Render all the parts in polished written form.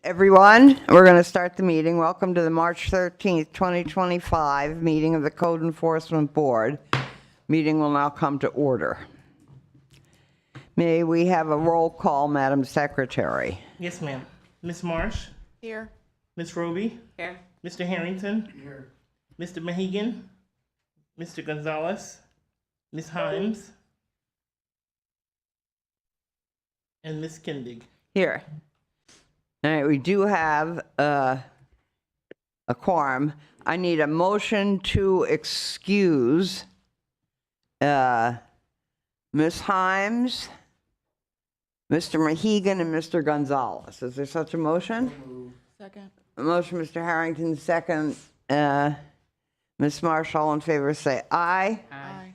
everyone. We're going to start the meeting. Welcome to the March 13th, 2025 meeting of the Code Enforcement Board. Meeting will now come to order. May we have a roll call, Madam Secretary? Yes, ma'am. Ms. Marsh? Here. Ms. Roby? Here. Mr. Harrington? Here. Mr. Mahegan? Mr. Gonzalez? Ms. Himes? And Ms. Kindig. Here. All right, we do have a quorum. I need a motion to excuse Ms. Himes, Mr. Mahegan, and Mr. Gonzalez. Is there such a motion? Second. A motion, Mr. Harrington, second. Ms. Marsh, all in favor, say aye. Aye.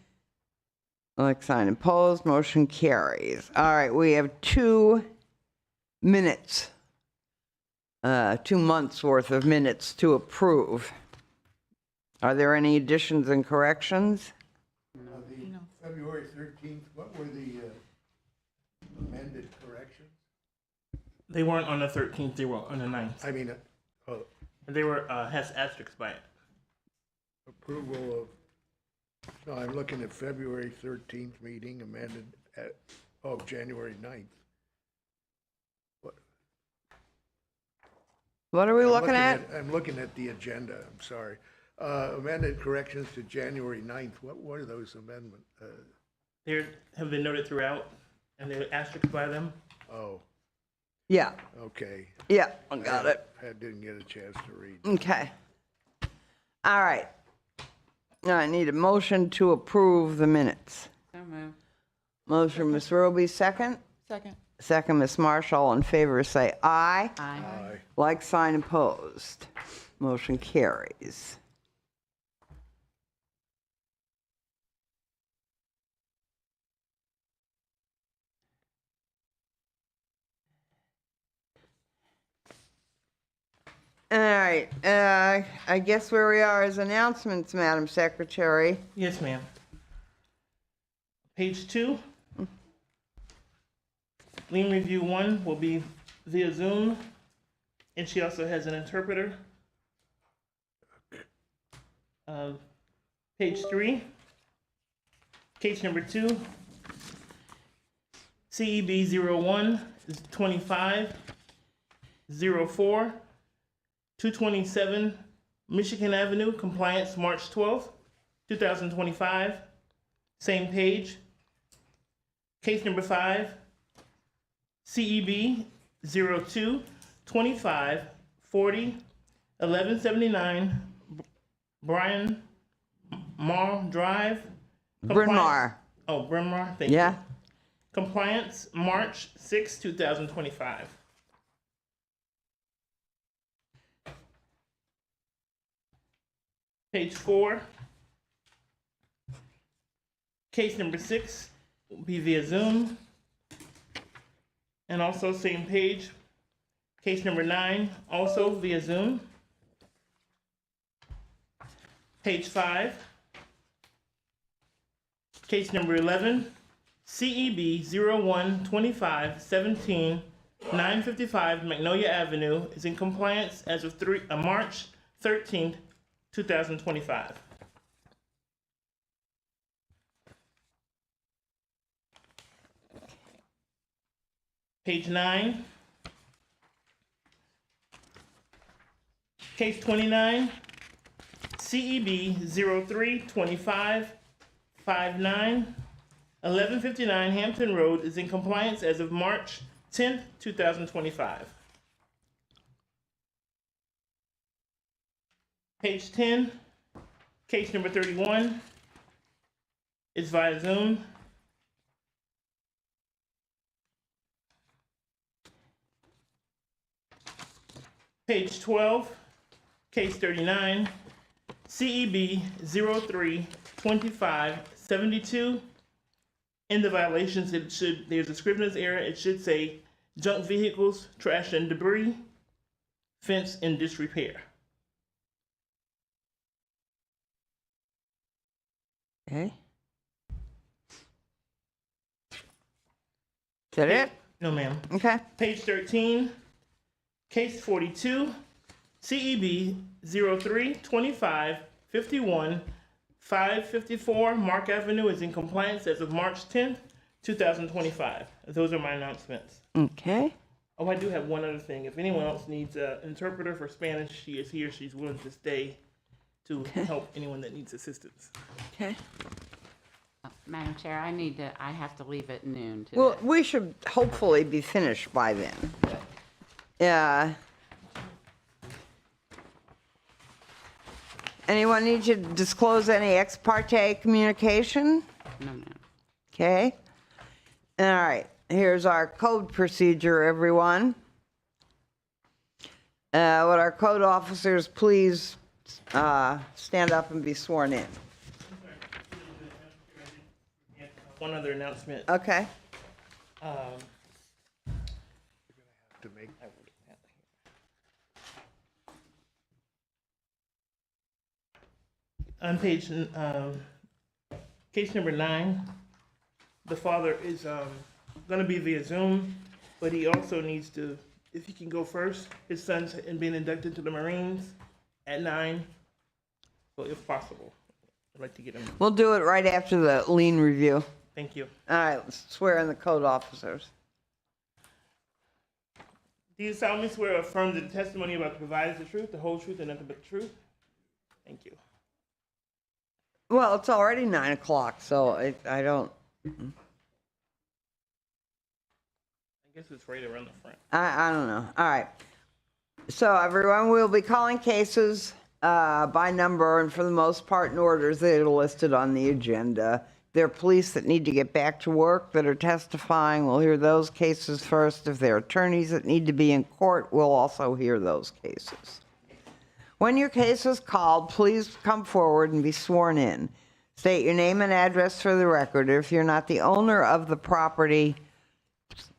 Like sign opposed, motion carries. All right, we have 2 minutes, 2 months worth of minutes to approve. Are there any additions and corrections? No. February 13th, what were the amended corrections? They weren't on the 13th, they were on the 9th. I mean, They were, has asterisks by it. approval of, no, I'm looking at February 13th meeting amended at, January 9th. What are we looking at? I'm looking at the agenda, I'm sorry. Amended corrections to January 9th, what are those amendments? They have been noted throughout, and they were asterisks by them. Oh, Yeah, okay. yeah, I got it. I didn't get a chance to read. Okay. All right. Now I need a motion to approve the minutes. So moved. Motion, Ms. Roby, second. Second. Second, Ms. Marshall, in favor, say aye. Aye. Aye. Like sign opposed. Motion carries. All right, I guess where we are is announcements, Madam Secretary. Yes, ma'am. Page 2. Lien Review 1 will be via Zoom, and she also has an interpreter. Page 3, case number 2, CEB 01 25 04 227 Michigan Avenue, compliance March 12th, 2025. Same page. Case number 5, CEB 02 25 40 1179 Brian Marr Drive. Bryn Mawr. Oh, Bryn Mawr, thank you. Yeah? Compliance March 6, 2025. Page 4. Case number 6 will be via Zoom. And also same page. Case number 9, also via Zoom. Page 5. Case number 11, CEB 01 25 17 955 Magnolia Avenue is in compliance as of March 13th, 2025. Page 9. Case 29, CEB 03 25 59 1159 Hampton Road is in compliance as of March 10th, 2025. Page 10, case number 31 is via Zoom. Page 12, case 39, CEB 03 25 72. In the violations, there's a scrivener's error. It should say junk vehicles, trash and debris, fence in disrepair. Okay. Is that it? No, ma'am. Okay. Page 13, Case 42, CEB 03-25-51, 554 Mark Avenue is in compliance as of March 10th, 2025. Those are my announcements. Okay. Oh, I do have one other thing. If anyone else needs an interpreter for Spanish, she is here. She's willing to stay to help anyone that needs assistance. Okay. Madam Chair, I have to leave at noon today. Well, we should hopefully be finished by then. Yeah. Anyone need to disclose any ex parte communication? No. Okay. All right. Here's our code procedure, everyone. Would our code officers please stand up and be sworn in? One other announcement. Okay. To make, On page, case number 9, the father is going to be via Zoom, but he also needs to, if he can go first, his son's being inducted to the Marines at 9, so if possible, I'd like to get him. We'll do it right after the lien review. Thank you. All right, let's swear in the code officers. Do you solemnly swear or affirm that the testimony about to provide is the truth, the whole truth, and nothing but the truth? Thank you. Well, it's already 9 o'clock, so I don't, I guess it's right around the front. I don't know. All right. So everyone, we'll be calling cases by number and for the most part in orders that are listed on the agenda. There are police that need to get back to work that are testifying. We'll hear those cases first. If there are attorneys that need to be in court, we'll also hear those cases. When your case is called, please come forward and be sworn in. State your name and address for the record. If you're not the owner of the property,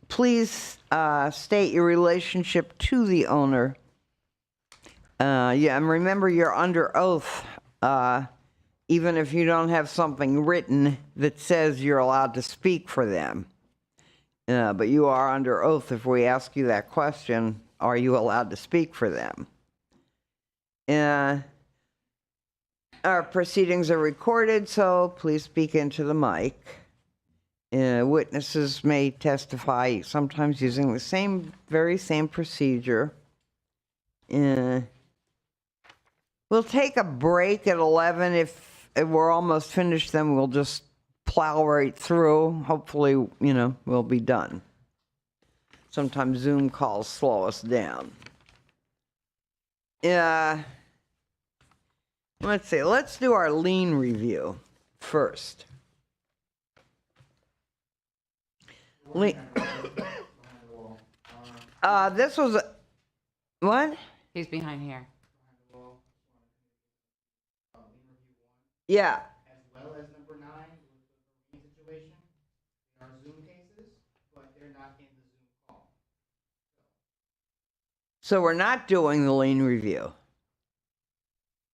please state your relationship to the owner. Yeah, and remember you're under oath, even if you don't have something written that says you're allowed to speak for them. But you are under oath if we ask you that question, are you allowed to speak for them? Our proceedings are recorded, so please speak into the mic. Witnesses may testify, sometimes using the very same procedure. We'll take a break at 11. If we're almost finished, then we'll just plow right through. Hopefully, we'll be done. Sometimes Zoom calls slow us down. Let's see, let's do our lien review first. This was, what? He's behind here. Yeah. As well as number 9 with the situation. They are Zoom cases, but they're not in the Zoom call. So we're not doing the lien review.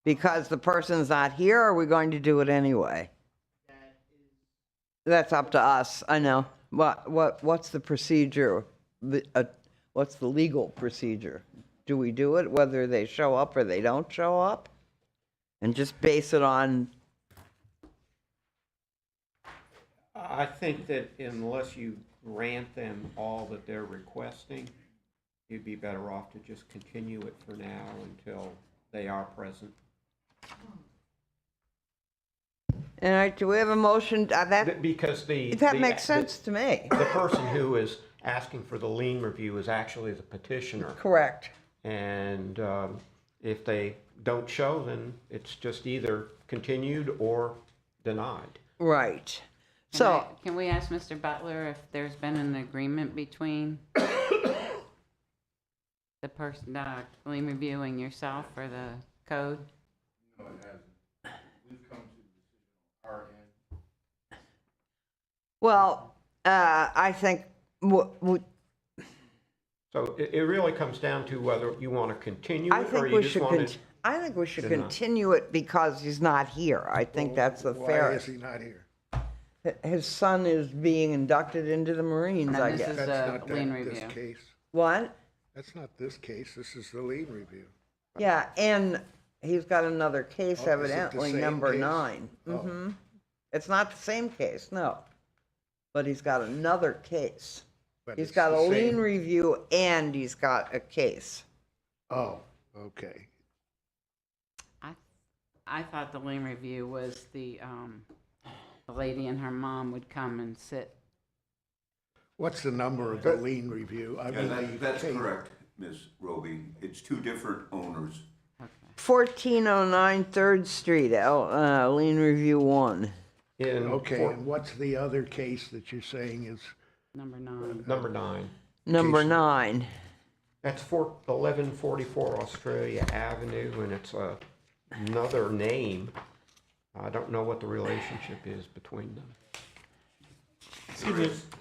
Because the person's not here, or are we going to do it anyway? That's up to us, I know. What's the procedure? What's the legal procedure? Do we do it whether they show up or they don't show up? And just base it on... I think that unless you grant them all that they're requesting, you'd be better off to just continue it for now until they are present. All right, do we have a motion? Because That makes sense to me. The person who is asking for the lien review is actually the petitioner. Correct. And if they don't show, then it's just either continued or denied. Right. So, Can we ask Mr. Butler if there's been an agreement between the person, lien reviewing yourself or the code? No, it hasn't. We've come to the decision on our end. well, I think So it really comes down to whether you want to continue I it or think you we just should. want to. I think we should deny. continue it because he's not here. I think that's the why is fairest. he not here? His son is being inducted into the Marines, No, I this guess. is- That's a not lien this review. case. What? That's not this case, this is the lien review. Yeah, and he's got another case Oh, is it the evidently, same number case? 9. Oh. Mm-hmm. It's not the same case, no. But he's got another case. But He's it's got the a lien same- review and he's got a case. Oh, okay. I thought the lien review was the lady and her mom would come and sit. What's the number of the lien review? I Yeah, mean, the that's case. correct, Ms. Roby. It's two different owners. Okay. 1409 3rd Street, lien review 1. Okay, and what's the other case that you're saying is, Number 9. Number 9. Number Case- 9. That's 1144 Australia Avenue, and it's another name. I don't know what the relationship is between them.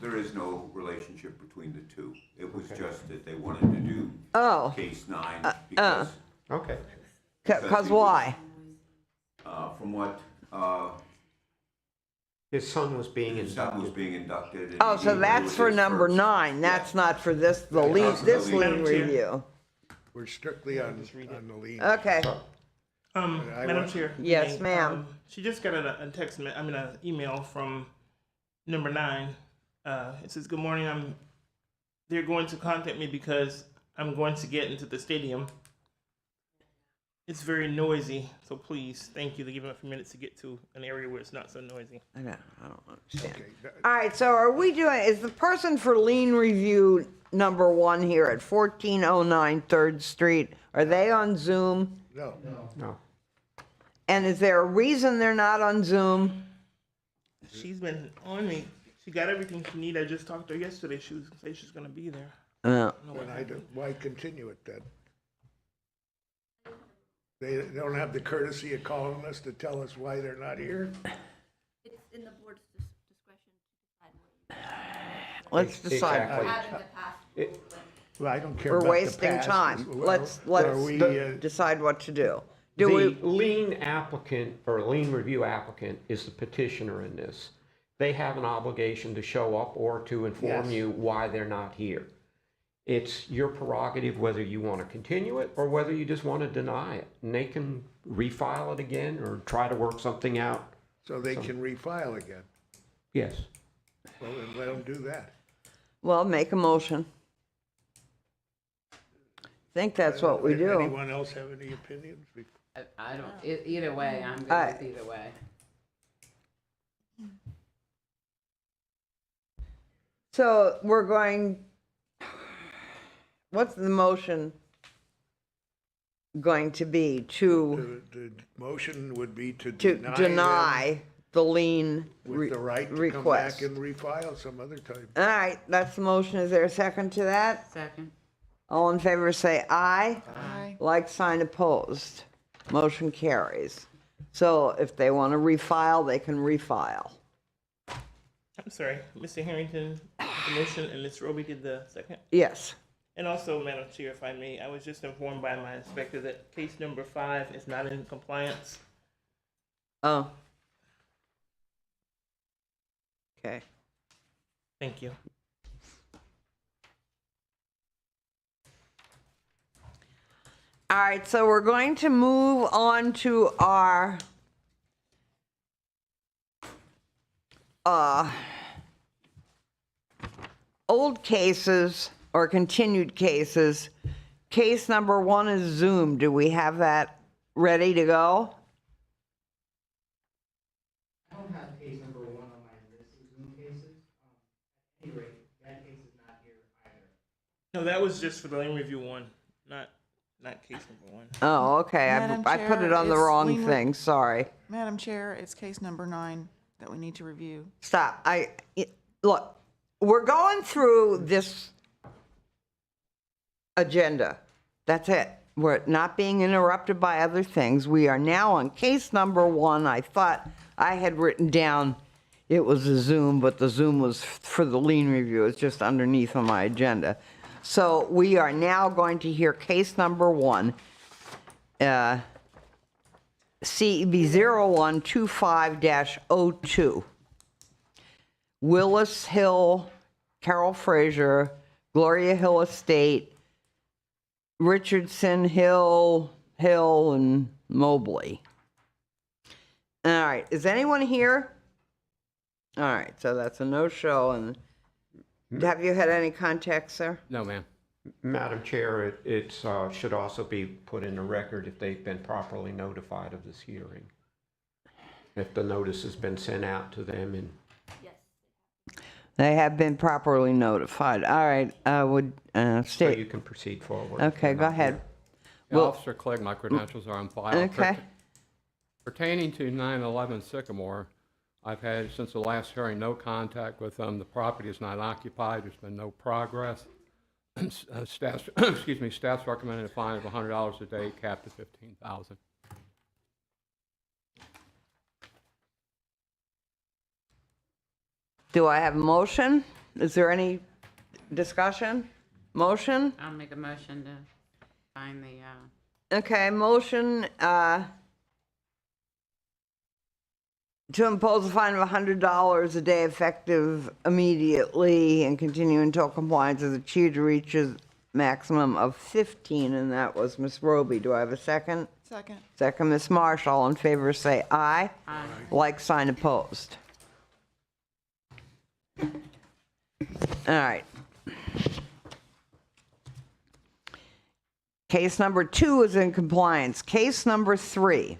There is no relationship between the two. It was just that they wanted to do Oh, case 9 because, Okay. because why? from what, His son was being his son was inducted. being inducted. and Oh, so it that's was for his number first- 9. That's not for this, the Yeah, lien, that's the this lien. lien Madam Chair. review. we're strictly on the lien. Okay, I Madam want- Chair. Yes, may, ma'am. She just got an email from number 9. It says, "Good morning. They're going to contact me because I'm going to get into the stadium. It's very noisy, so please, thank you. They give me a few minutes to get to an area where it's not so noisy." I don't understand. Okay, All right, so are we doing, is the person for lien review number 1 here at 1409 3rd Street, are they on Zoom? no, No. And is there a reason they're not on Zoom? She's been on me. She got everything she needed. I just talked to her yesterday. She was say she's gonna be there. then why continue it then? They don't have the courtesy of calling us to tell us why they're not here? It's in the board's discretion to decide what Let's decide. Exactly. you have in the past. Well, I don't care We're about the wasting past. time. Are Let's we, decide what to do. The Do we, lien applicant or lien review applicant is the petitioner in this. They have an obligation to show up or to inform Yes. you why they're not here. It's your prerogative whether you want to continue it or whether you just want to deny it. And they can refile it again or try to work something out. so they can refile again? Yes. Well, then let them do that. well, make a motion. Think that's what we do. Anyone else have any opinions? I don't, either way, I'm good Alright. with either way. So we're going, what's the motion going to be? To The motion would be to to deny them deny the lien with the right to come request. back and refile some other time. All right, that's the motion. Is there a second to that? Second. All in favor say aye. Aye. Like sign opposed. Motion carries. So if they want to refile, they can refile. I'm sorry, Mr. Harrington, the motion, and Ms. Roby did the second. Yes. And also, Madam Chair, if I may, I was just informed by my inspector that case number 5 is not in compliance. Oh. Okay. Thank you. All right, so we're going to move on to our old cases or continued cases. Case number 1 is Zoom. Do we have that ready to go? I don't have case number 1 on my list of Zoom cases. At any rate, that case is not here either. No, that was just for the lane review 1, not case number 1. Oh, okay. Madam I put it Chair, on the it's wrong lien- thing. Sorry. Madam Chair, it's case number 9 that we need to review. Stop. Look, we're going through this agenda. That's it. We're not being interrupted by other things. We are now on case number 1. I thought I had written down it was a Zoom, but the Zoom was for the lien review. It's just underneath on my agenda. So we are now going to hear case number 1, CEB 0125-02. Willis Hill, Carol Fraser, Gloria Hill Estate, Richardson, Hill, and Mobley. All right, is anyone here? All right, so that's a no-show, and have you had any contact, sir? No, ma'am. Madam Chair, it should also be put in the record if they've been properly notified of this hearing. If the notice has been sent out to them and Yes. They have been properly notified. All right, I would so state, you can proceed forward. okay, go ahead. Yeah, Well- Officer Clegg, my credentials are on file. Okay. Pertaining to 911 Sycamore, I've had, since the last hearing, no contact with them. The property is not occupied. There's been no progress. Staff's, excuse me, staff's recommended a fine of $100 a day, capped at $15,000. Do I have a motion? Is there any discussion? Motion? I'll make a motion to find the, Okay, motion to impose a fine of $100 a day effective immediately and continue until compliance is achieved to reach a maximum of 15, and that was Ms. Roby. Do I have a second? Second. Second, Ms. Marsh. All in favor say aye. Aye. Like sign opposed. All right. Case number 2 is in compliance. Case number 3,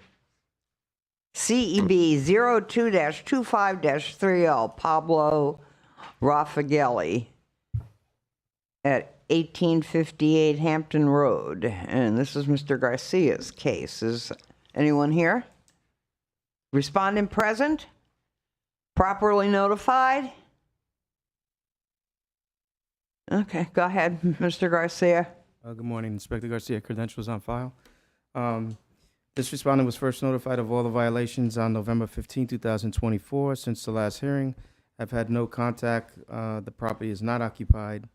CEB 02-25-30, Pablo Raffagelli at 1858 Hampton Road. And this is Mr. Garcia's case. Is anyone here? Respondent present? Properly notified? Okay, go ahead, Mr. Garcia. Good morning, Inspector Garcia. Credentials on file. This respondent was first notified of all the violations on November 15, 2024. Since the last hearing, I've had no contact. The property is not occupied.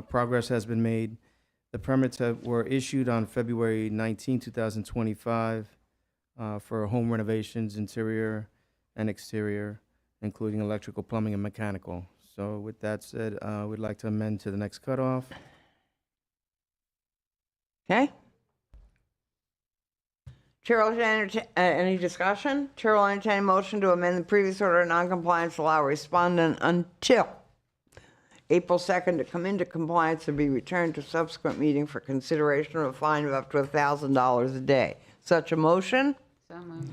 Progress has been made. The permits were issued on February 19, 2025 for home renovations, interior and exterior, including electrical, plumbing, and mechanical. So with that said, we'd like to amend to the next cutoff. Okay. Chair will entertain, any discussion? Chair will entertain a motion to amend the previous order of noncompliance, allow respondent until April 2nd to come into compliance and be returned to subsequent meeting for consideration of a fine of up to $1,000 a day. Such a motion? so moved.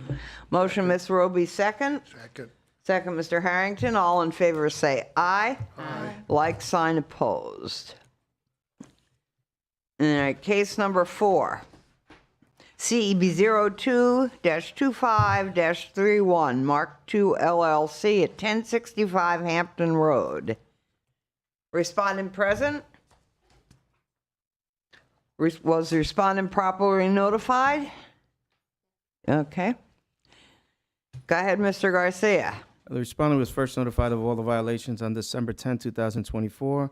Motion, Ms. Roby, second. Second. Second, Mr. Harrington. All in favor say aye. Aye. Like sign opposed. All right, case number 4. CEB 02-25-31, Mark II LLC at 1065 Hampton Road. Respondent present? Was the respondent properly notified? Okay. Go ahead, Mr. Garcia. The respondent was first notified of all the violations on December 10, 2024.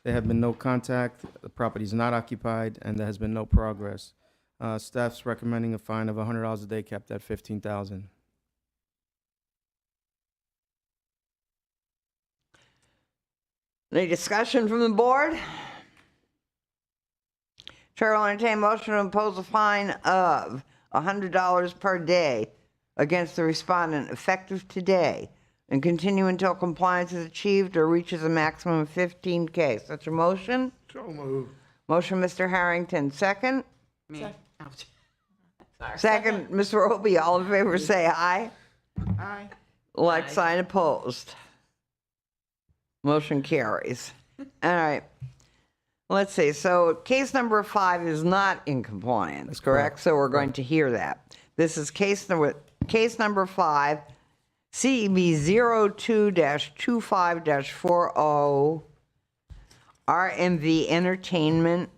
There have been no contact, the property is not occupied, and there has been no progress. Staff's recommending a fine of $100 a day, capped at $15,000. Any discussion from the board? Chair will entertain a motion to impose a fine of $100 per day against the respondent effective today and continue until compliance is achieved or reaches a maximum of 15K. Such a motion? So moved. Motion, Mr. Harrington. Second? Me. Sec- Oh, Second, Ms. Roby. All in favor say aye. Aye. Like Aye. sign opposed. Motion carries. All right. Let's see. So case number 5 is not in compliance, That's correct? correct. So we're going to hear that. This is case number 5, CEB 02-25-40, RMV Entertainment,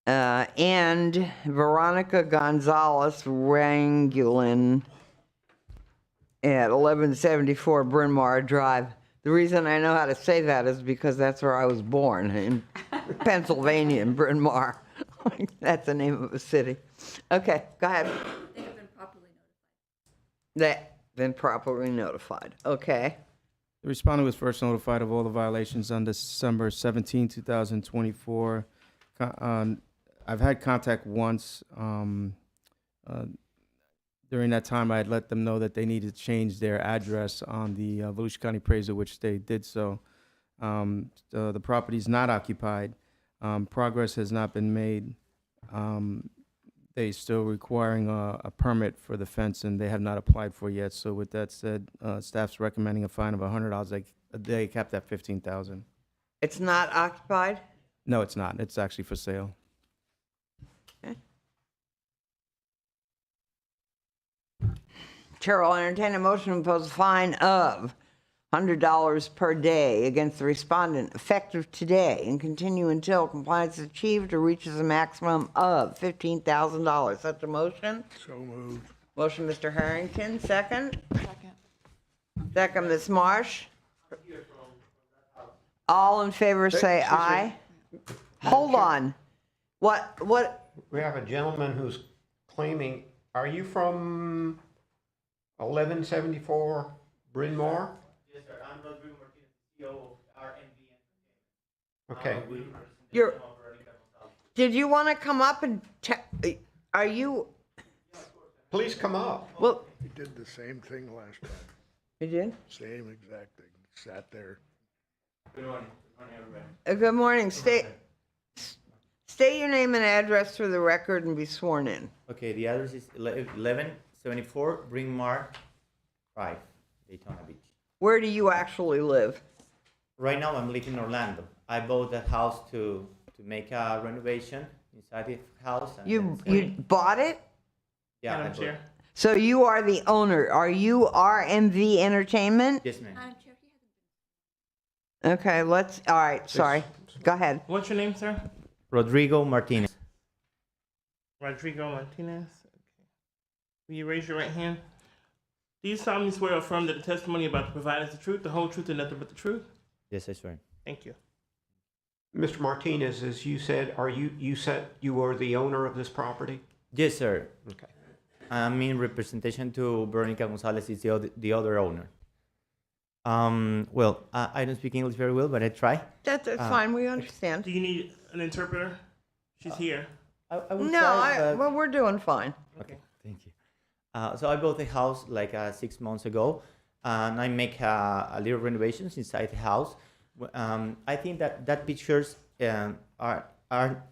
and Veronica Gonzalez Rangulin at 1174 Bryn Mawr Drive. The reason I know how to say that is because that's where I was born, in Pennsylvania, in Bryn Mawr. That's the name of a city. Okay, go ahead. They have been properly notified. That been properly notified. Okay. The respondent was first notified of all the violations on December 17, 2024. I've had contact once. During that time, I had let them know that they needed to change their address on the Volusia County appraisal, which they did so. The property's not occupied. Progress has not been made. They still requiring a permit for the fence, and they have not applied for it yet. So with that said, staff's recommending a fine of $100 a day, capped at $15,000. It's not occupied? No, it's not. It's actually for sale. Chair will entertain a motion to impose a fine of $100 per day against the respondent effective today and continue until compliance is achieved or reaches a maximum of $15,000. Such a motion? So moved. Motion, Mr. Harrington, second. Second. Second, Ms. Marsh. All in favor say aye. Hold on. What, We have a gentleman who's claiming, are you from 1174 Bryn Mawr? Yes, sir. I'm Rodrigo Martinez, CEO of RNV Entertainment. Okay. We represent the You're- owner of Veronica Gonzalez. did you want to come up and are you, Please come up. well, We did the same thing last time. you did? Same exact thing. Sat there. Good morning. Good morning, everybody. Good morning. State your name and address for the record and be sworn in. Okay, the address is 1174 Bryn Mawr Drive, Daytona Beach. Where do you actually live? Right now, I'm living in Orlando. I bought the house to make a renovation inside the house. And You then you bought it? yeah, I Madam bought Chair. it. So you are the owner. Are you RMV Entertainment? Yes, ma'am. Madam Chair, he hasn't Okay, all right, sorry. Go ahead. What's your name, sir? Rodrigo Martinez. Rodrigo Martinez. Okay. Will you raise your right hand? Do you solemnly swear or affirm that the testimony about to provide is the truth, the whole truth, and nothing but the truth? Yes, I swear. Thank you. Mr. Martinez, as you said, you said you are the owner of this property? Yes, sir. Okay. I'm in representation to Veronica Gonzalez, is the other owner. Well, I don't speak English very well, but I try. That's fine, we understand. Do you need an interpreter? She's here. I will No, try, but- well, we're doing fine. Okay. Thank you. So I bought the house like 6 months ago, and I make a little renovations inside the house. I think that pictures are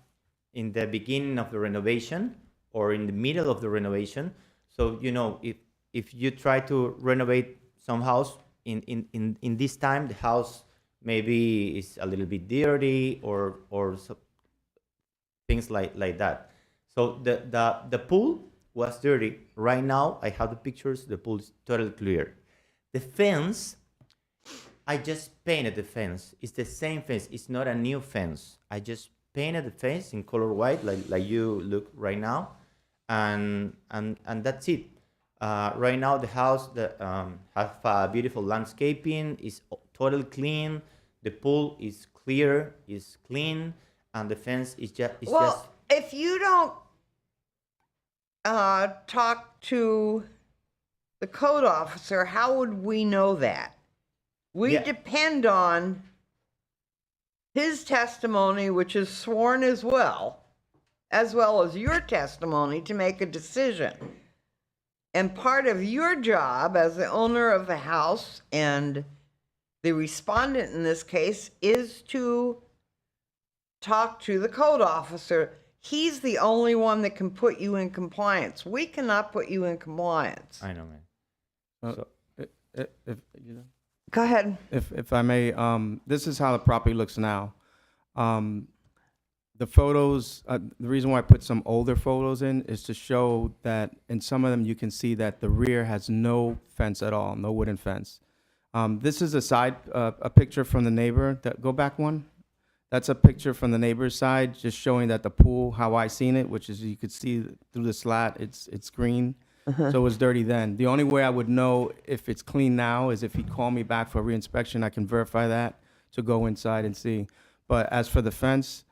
in the beginning of the renovation or in the middle of the renovation. So you know, if you try to renovate some house in this time, the house maybe is a little bit dirty or so, things like that. So the pool was dirty. Right now, I have the pictures. The pool is totally clear. The fence, I just painted the fence. It's the same fence. It's not a new fence. I just painted the fence in color white, like you look right now, and that's it. Right now, the house have beautiful landscaping. Is totally clean. The pool is clear, is clean, and the fence is just. Well, if you don't talk to the code officer, how would we know that? We Yeah. depend on his testimony, which is sworn as well as your testimony to make a decision. And part of your job as the owner of the house and the respondent in this case is to talk to the code officer. He's the only one that can put you in compliance. We cannot put you in compliance. I know, man. So, if you know. Go ahead. If I may, this is how the property looks now. The photos, the reason why I put some older photos in is to show that in some of them you can see that the rear has no fence at all, no wooden fence. This is a picture from the neighbor. Go back one. That's a picture from the neighbor's side, just showing that the pool, how I seen it, which is you could see through the slat, it's green. So it was dirty then. The only way I would know if it's clean now is if he'd call me back for reinspection. I can verify that to go inside and see. But as for the fence,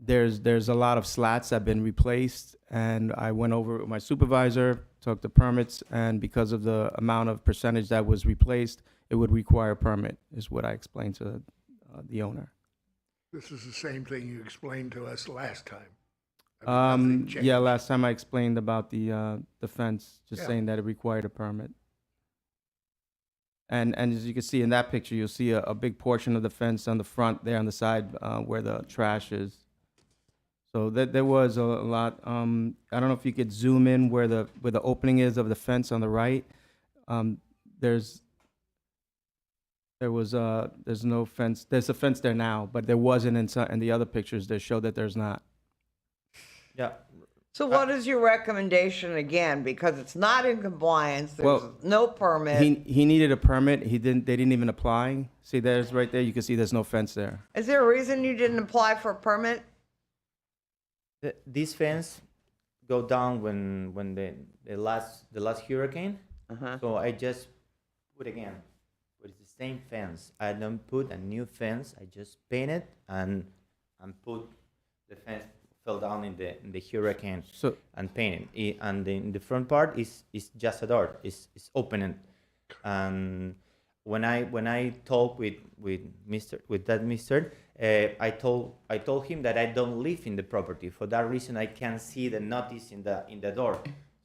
there's a lot of slats that have been replaced, and I went over it with my supervisor, took the permits, and because of the amount of percentage that was replaced, it would require a permit, is what I explained to the owner. This is the same thing you explained to us last time. I mean, nothing Yeah, changed. last time I explained about the fence, just Yeah. saying that it required a permit. And as you can see in that picture, you'll see a big portion of the fence on the front there on the side where the trash is. So there was a lot. I don't know if you could zoom in where the opening is of the fence on the right. There's no fence. There's a fence there now, but there wasn't in the other pictures that show that there's not. Yeah. So what is your recommendation again? Because it's not in compliance, there's Well, no permit. He needed a permit. They didn't even apply. See, there's right there. You can see there's no fence there. Is there a reason you didn't apply for a permit? This fence go down when the last hurricane. Uh-huh. So I just put again with the same fence. I don't put a new fence. I just paint it and put the fence fell down in the hurricane So and paint it. And in the front part is just a door. It's open. And when I talk with that mister, I told him that I don't live in the property. For that reason, I can see the notice in the door.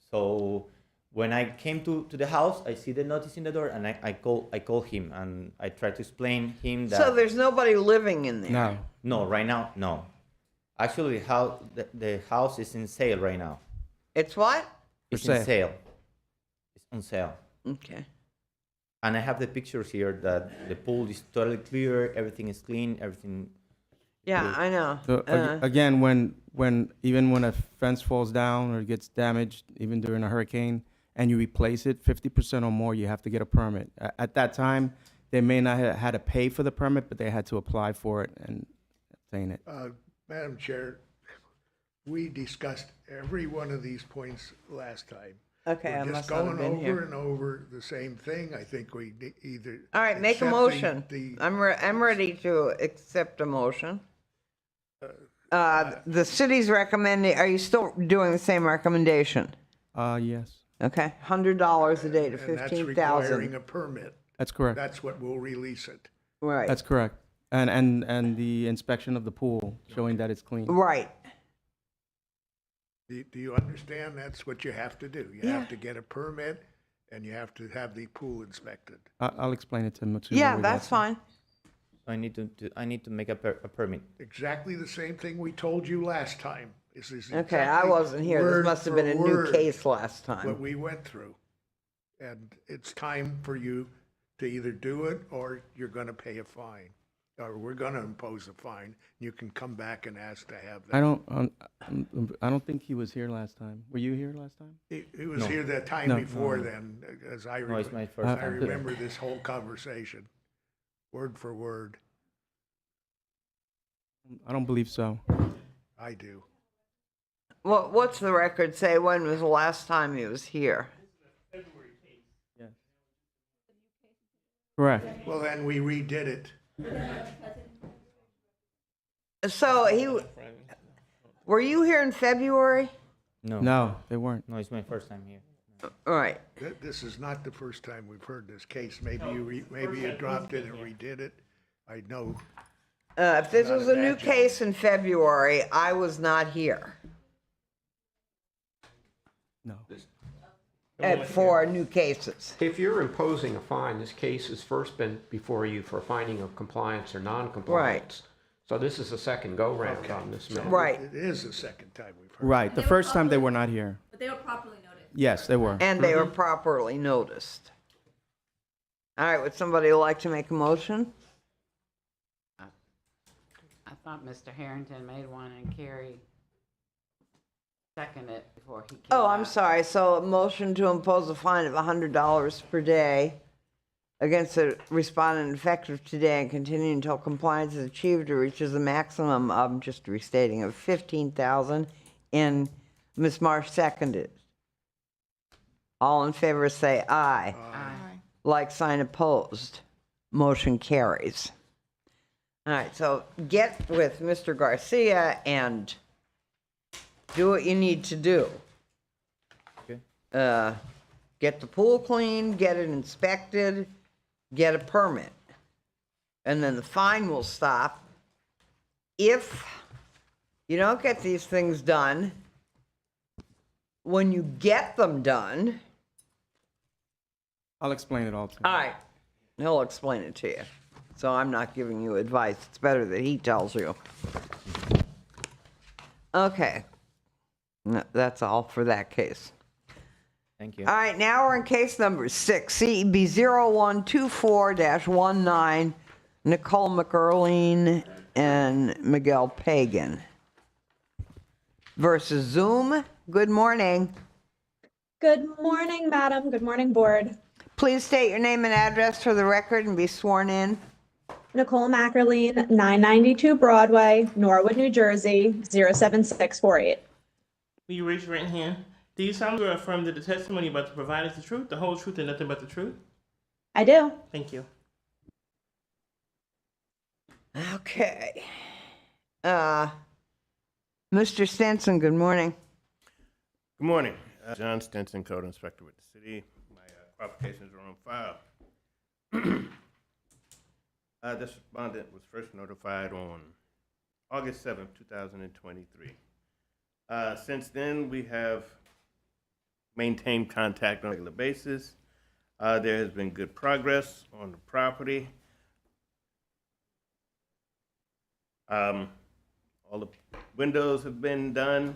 So when I came to the house, I see the notice in the door, and I call him and I try to explain him that. So there's nobody living in there? no. No, right now, no. Actually, the house is in sale right now. It's what? It's For in sale. It's on sale. Okay. And I have the pictures here that the pool is totally clear, everything is clean, everything. Yeah, I know. So again, even when a fence falls down or gets damaged, even during a hurricane, and you replace it, 50% or more, you have to get a permit. At that time, they may not have had to pay for the permit, but they had to apply for it and obtain it. Madam Chair, we discussed every one of these points last time. Okay, I We're must just not have going been over here. and over the same thing. I think we either. All right, make a accepting motion. the- I'm ready to accept a motion. The city's recommending, are you still doing the same recommendation? Yes, Okay, $100 a day to And that's requiring 15,000. a permit. that's correct. That's what will release it. Right, That's correct. And the inspection of the pool showing that it's clean. right. Do you understand? That's what you have to do. You have to get a permit and you have to have the pool inspected. I'll explain it to him. Yeah, that's fine. I need to make a permit. Exactly the same thing we told you last time. This is Okay, I exactly wasn't here. word This must have for been a new word case last what time. we went through. And it's time for you to either do it or you're going to pay a fine. Or we're going to impose a fine. You can come back and ask to have that. I don't think he was here last time. Were you here last time? He was No. here that time No. before then, as I No, it's my remember. first I time. remember this whole conversation, word for word. I don't believe so. I do. What's the record say? When was the last time he was here? Yes. Correct. Well, then we redid it. So were you here in February? No, they weren't. No, it's my first time here. All right. This is not the first time we've heard this case. Maybe you dropped it and redid it. I know. If this Not was a new imagine. case in February, I was not here No. for new cases. If you're imposing a fine, this case has first been before you for finding of compliance or non-compliance. So this is the second go-round on this matter. Right. It is the second time we've heard. Right. The first time they were not here. But they were properly noted. Yes, they were. And they were properly noticed. All right, would somebody like to make a motion? I thought Mr. Harrington made one and Carrie seconded it before he came Oh, I'm out. sorry. So a motion to impose a fine of $100 per day against a respondent effective today and continue until compliance is achieved or reaches a maximum of, just restating, of 15,000. And Ms. Marsh seconded. All in favor say aye. Aye. Like sign opposed. Motion carries. All right, so get with Mr. Garcia and do what you need to do. Okay. Get the pool cleaned, get it inspected, get a permit. And then the fine will stop if you don't get these things done, when you get them done, I'll explain it all to you. all right, he'll explain it to you. So I'm not giving you advice. It's better that he tells you. Okay. No, that's all for that case. Thank you. All right, now we're in case number 6, CEB 0124-19, Nicole McErleen and Miguel Pagan versus Zoom. Good morning. Good morning, madam. Good morning, board. Please state your name and address for the record and be sworn in. Nicole Mackerline, 992 Broadway, Norwood, New Jersey, 07648. Will you raise your right hand? Do you solemnly affirm that the testimony about to provide is the truth, the whole truth, and nothing but the truth? I do. Thank you. Okay. Mr. Stenson, good morning. Good morning. John Stinson, Code Inspector with the city. My qualifications are on file. This respondent was first notified on August 7th, 2023. Since then, we have maintained contact on a regular basis. There has been good progress on the property. All the windows have been done.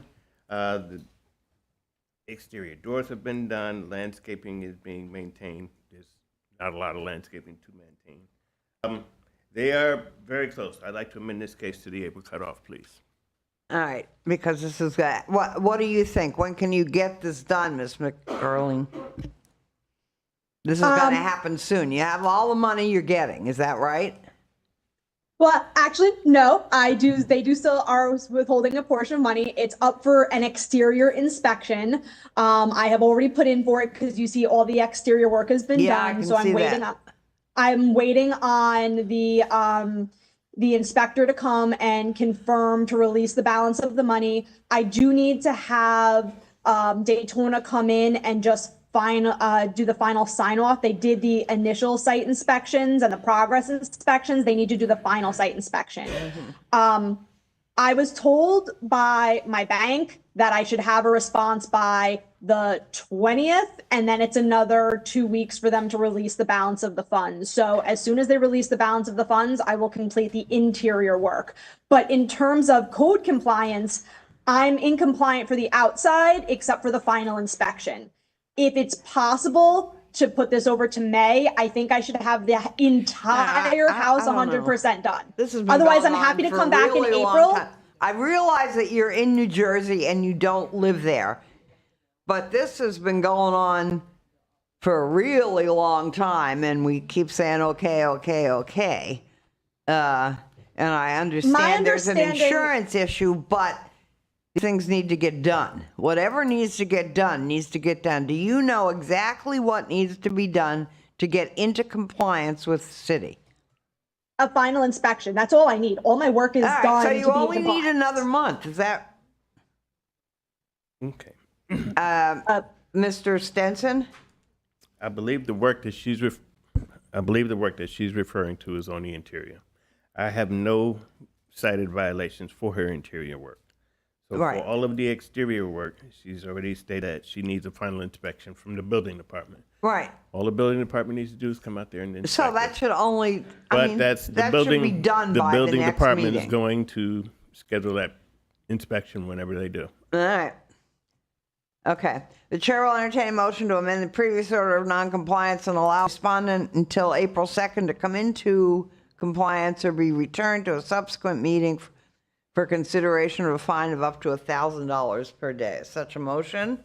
The exterior doors have been done. Landscaping is being maintained. There's not a lot of landscaping to maintain. They are very close. I'd like to amend this case to the April cutoff, please. All right, because this is, what do you think? When can you get this done, Ms. McErleen? This is going to happen soon. You have all the money you're getting, is that right? Well, actually, no, they do still are withholding a portion of money. It's up for an exterior inspection. I have already put in for it because you see all the exterior work has been Yeah, I done. can So see that. I'm waiting on the inspector to come and confirm to release the balance of the money. I do need to have Daytona come in and just do the final sign off. They did the initial site inspections and the progress inspections. They need to do the final site inspection. I was told by my bank that I should have a response by the 20th, and then it's another 2 weeks for them to release the balance of the funds. So as soon as they release the balance of the funds, I will complete the interior work. But in terms of code compliance, I'm incompliant for the outside except for the final inspection. If it's possible to put this over to May, I think I should have the entire house I don't know. 100% done. This has been Otherwise, going I'm happy on to for come a back in really long April. time. I realize that you're in New Jersey and you don't live there, but this has been going on for a really long time, and we keep saying, okay. And I understand there's an insurance issue, but things need to get done. Whatever needs to get done needs to get done. Do you know exactly what needs to be done to get into compliance with the city? A final inspection. That's all I need. All my work is All right, done. so to you be only need compliant. another month. Is that Okay. Mr. Stenson? I believe the work that she's referring to is on the interior. I have no cited violations for her interior work. So Right. for all of the exterior work, she's already stated that she needs a final inspection from the building department. Right. All the building department needs to do is come out there and inspect So it. that should only, But that's the that building. should be done the by the building next department meeting. is going to schedule that inspection whenever they do. All right. Okay. The chair will entertain a motion to amend the previous order of noncompliance and allow respondent until April 2nd to come into compliance or be returned to a subsequent meeting for consideration of a fine of up to $1,000 per day. Is such a motion?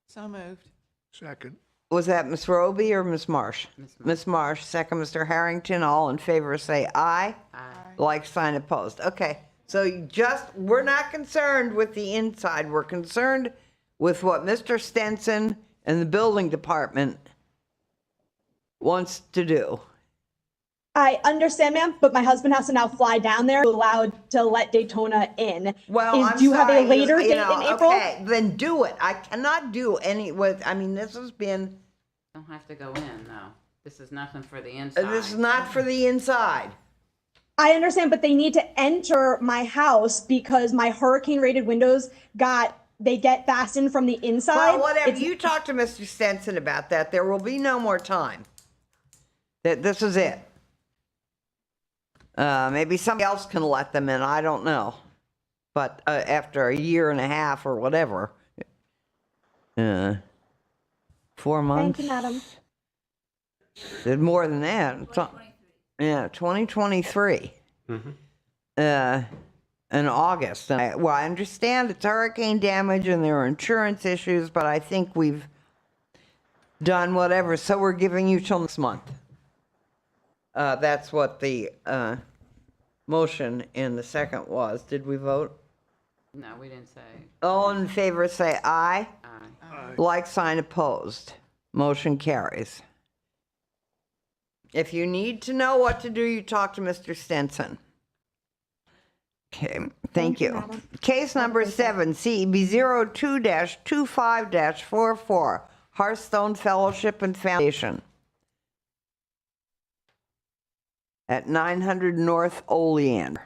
So moved. Second. Was that Ms. Roby or Ms. Marsh? Ms. Marsh, second Mr. Harrington. All in favor say aye. Aye. Like sign opposed. Okay, so we're not concerned with the inside. We're concerned with what Mr. Stenson and the building department wants to do. I understand, ma'am, but my husband has to now fly down there, allowed to let Daytona in. Well, I'm do you have sorry, a later you date know, in April? Okay, then do it. I cannot do this has been, Don't have to go in, no. This is nothing for the inside. this is not for the inside. I understand, but they need to enter my house because my hurricane rated windows they get fastened from the inside. Well, whatever, It's- you talk to Mr. Stenson about that. There will be no more time. This is it. Maybe somebody else can let them in, I don't know. But after a year and a half or whatever. 4 months? Thank you, madam. Did more than that. Yeah, 2023. In August. And I understand it's hurricane damage and there are insurance issues, but I think we've done whatever, so we're giving you till next month. That's what the motion in the second was. Did we vote? No, we didn't say. All in favor say aye. Aye. Like sign opposed. Motion carries. If you need to know what to do, you talk to Mr. Stenson. Okay, thank you. madam. Case number 7, CEB 02-25-44, Hearthstone Fellowship and Foundation at 900 North Oleander.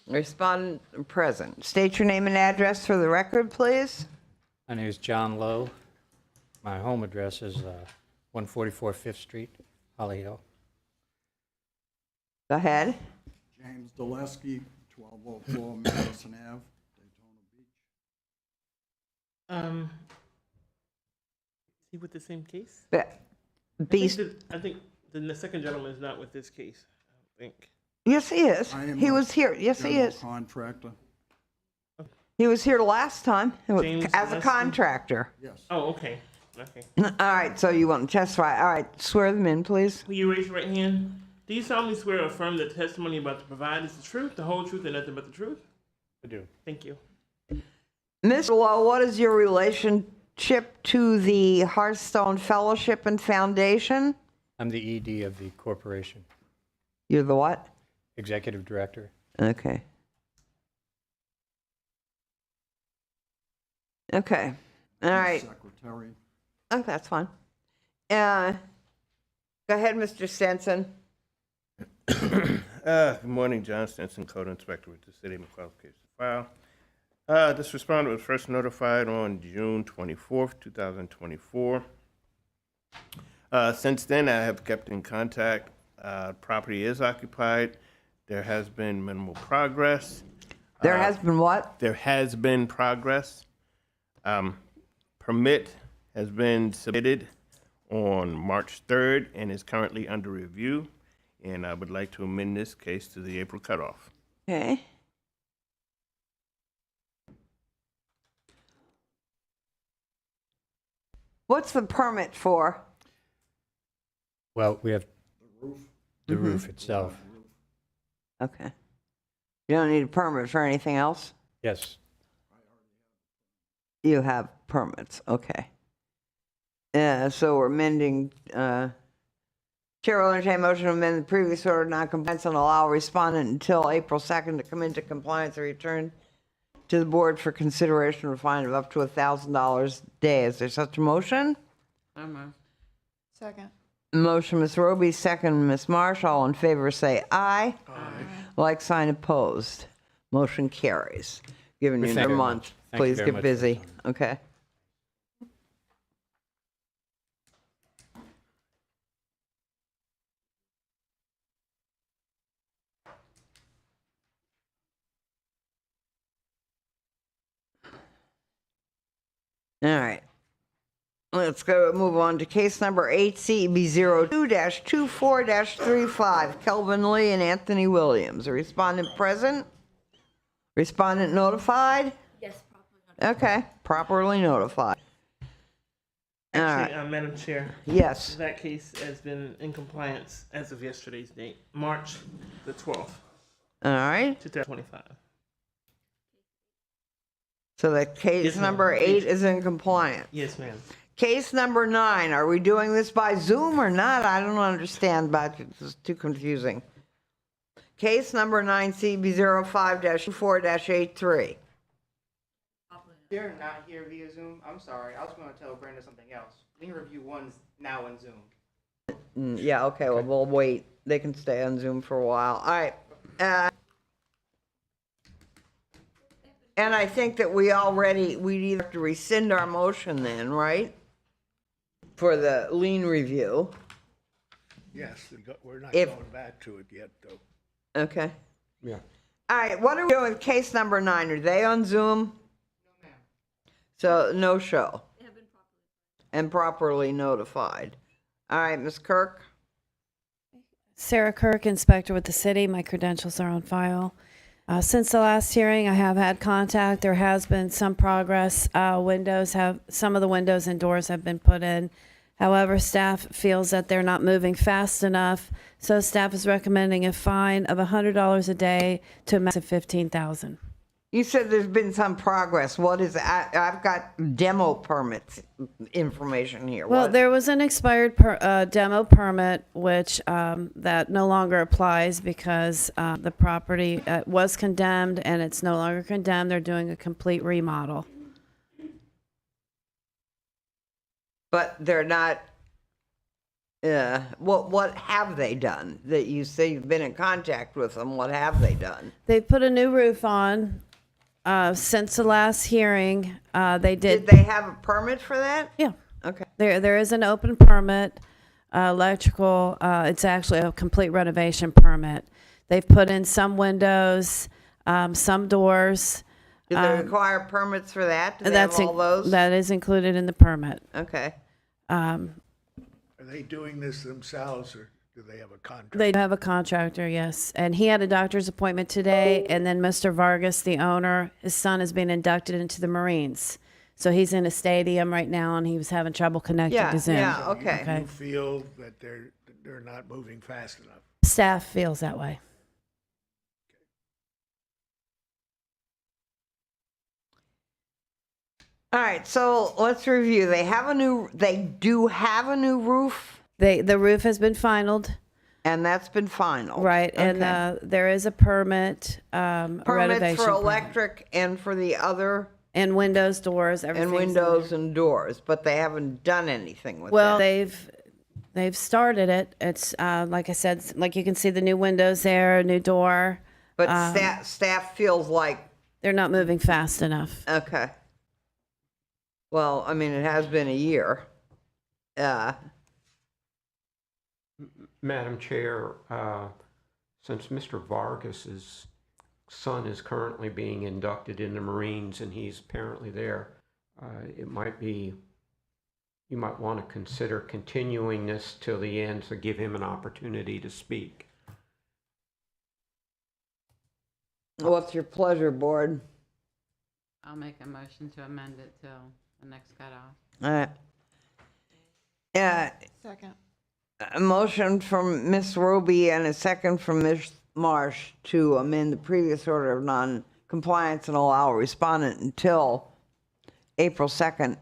Respondent present. State your name and address for the record, please. My name is John Lowe. My home address is 144 Fifth Street, Holly Hill. Go ahead. James Dulesky, 1204 Madison Ave, Daytona Beach. Is he with the same case? Beast. I think the second gentleman is not with this case, I don't think. Yes, he is. I am He a was here. Yes, he general is. Contractor. He was here last time James as a Gillespie? contractor. Yes. Oh, okay. Okay. All right, so you want to testify. All right, swear them in, please. Will you raise your right hand? Do you solemnly swear or affirm that the testimony about to provide is the truth, the whole truth, and nothing but the truth? I do. Thank you. Mr. Lowe, what is your relationship to the Hearthstone Fellowship and Foundation? I'm the ED of the corporation, You're the what? executive director. Okay. Okay. All right. Secretary. Oh, that's fine. Go ahead, Mr. Stenson. Good morning, John Stenson, Code Inspector with the City of McCall case file. This respondent was first notified on June 24th, 2024. Since then, I have kept in contact. Property is occupied. There has been minimal progress. There has been what? There has been progress. Permit has been submitted on March 3rd and is currently under review. And I would like to amend this case to the April cutoff. Okay. What's the permit for? Well, we have the roof itself. Okay. You don't need a permit for anything else? Yes. You have permits, okay. So we're amending, Chair will entertain a motion to amend the previous order of non-compliance and allow respondent until April 2nd to come into compliance or return to the board for consideration of a fine of up to $1,000 a day. Is there such a motion? So moved. Second. Motion, Ms. Roby, second, Ms. Marsh. All in favor say aye. Aye. Like sign opposed. Motion carries. Giving you Thank another you very month. much. Thank you Please very get much for your busy. time. Okay. All right. Let's go move on to case number 8CB02-24-35, Kelvin Lee and Anthony Williams. A respondent present? Respondent notified? Yes, properly. Okay, properly notified. All Actually, right. Madam Chair, Yes. that case has been in compliance as of yesterday's date, March the 12th, All right. 2025. So the case Yes, ma'am. number 8 is in compliance. Yes, ma'am. Case number 9, are we doing this by Zoom or not? I don't understand, but it's too confusing. Case number 9, CB05-4-83. They're not here via Zoom. I'm sorry. I was going to tell Brenda something else. We can review ones now in Zoom. Yeah, okay, well, we'll wait. They can stay on Zoom for a while. All right. And I think that we'd either have to rescind our motion then, right? For the lien review. Yes, we're not If- going back to it yet, though. Okay. Yeah. All right, what are we doing with case number 9? Are they on Zoom? So, no show. And properly notified. All right, Ms. Kirk? Sarah Kirk, inspector with the city. My credentials are on file. Since the last hearing, I have had contact. There has been some progress. Some of the windows and doors have been put in. However, staff feels that they're not moving fast enough, so staff is recommending a fine of $100 a day to a max of $15,000. You said there's been some progress. What is that? I've got demo permits information here. Well, What- there was an expired demo permit, which that no longer applies because the property was condemned and it's no longer condemned. They're doing a complete remodel. But they're not, what have they done? That you say you've been in contact with them, what have they done? They put a new roof on. Since the last hearing, they Did they have a permit for that? Yeah. Okay. There is an open permit, electrical, it's actually a complete renovation permit. They've put in some windows, some doors. Do they require permits for that? Do they That's have all those? that is included in the permit. Okay. Are they doing this themselves, or do they have a contract? They have a contractor, yes. And he had a doctor's appointment today, and then Mr. Vargas, the owner, his son is being inducted into the Marines. So he's in a stadium right now, and he was having trouble connecting to Zoom. Yeah, okay. You feel that they're not moving fast enough? Staff feels that way. All right, so let's review. They do have a new roof? The roof has been finalized. And that's been final. Right, and there is a permit, Permits renovation for permit. electric and for the other, And windows, doors, everything. and windows and doors, but they haven't done anything with Well, that. they've started it. It's, like I said, like you can see the new windows there, a new door. But staff feels like, They're not moving fast enough. okay. Well, I mean, it has been a year. Madam Chair, since Mr. Vargas's son is currently being inducted in the Marines and he's apparently there, you might want to consider continuing this till the end to give him an opportunity to speak. What's your pleasure, board? I'll make a motion to amend it till the next cutoff. All right. Second. A motion from Ms. Roby and a second from Ms. Marsh to amend the previous order of non-compliance and allow a respondent until April 2nd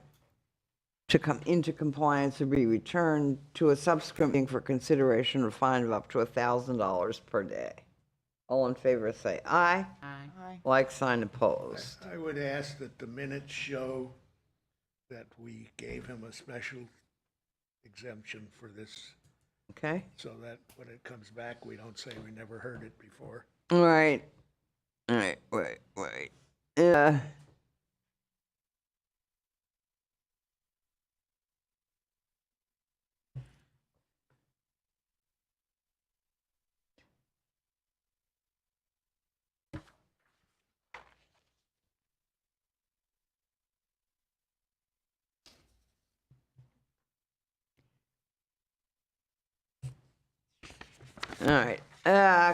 to come into compliance or be returned to a subsequent meeting for consideration of a fine of up to $1,000 per day. All in favor say aye. Aye. Like sign opposed. I would ask that the minutes show that we gave him a special exemption for this, Okay? so that when it comes back, we don't say we never heard it before. All right. All right, wait. All right.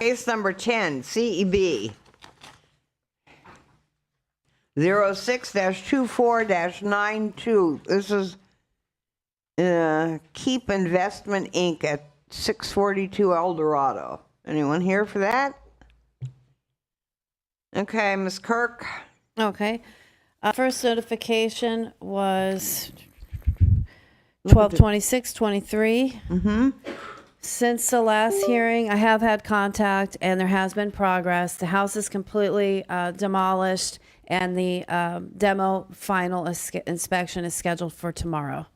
Case number 10, CEB 06-24-92. This is Keep Investment Inc. at 642 El Dorado. Anyone here for that? Okay, Ms. Kirk. Okay. First notification was 12/26/23. Mm-hmm. Since the last hearing, I have had contact and there has been progress. The house is completely demolished and the demo final inspection is scheduled for tomorrow.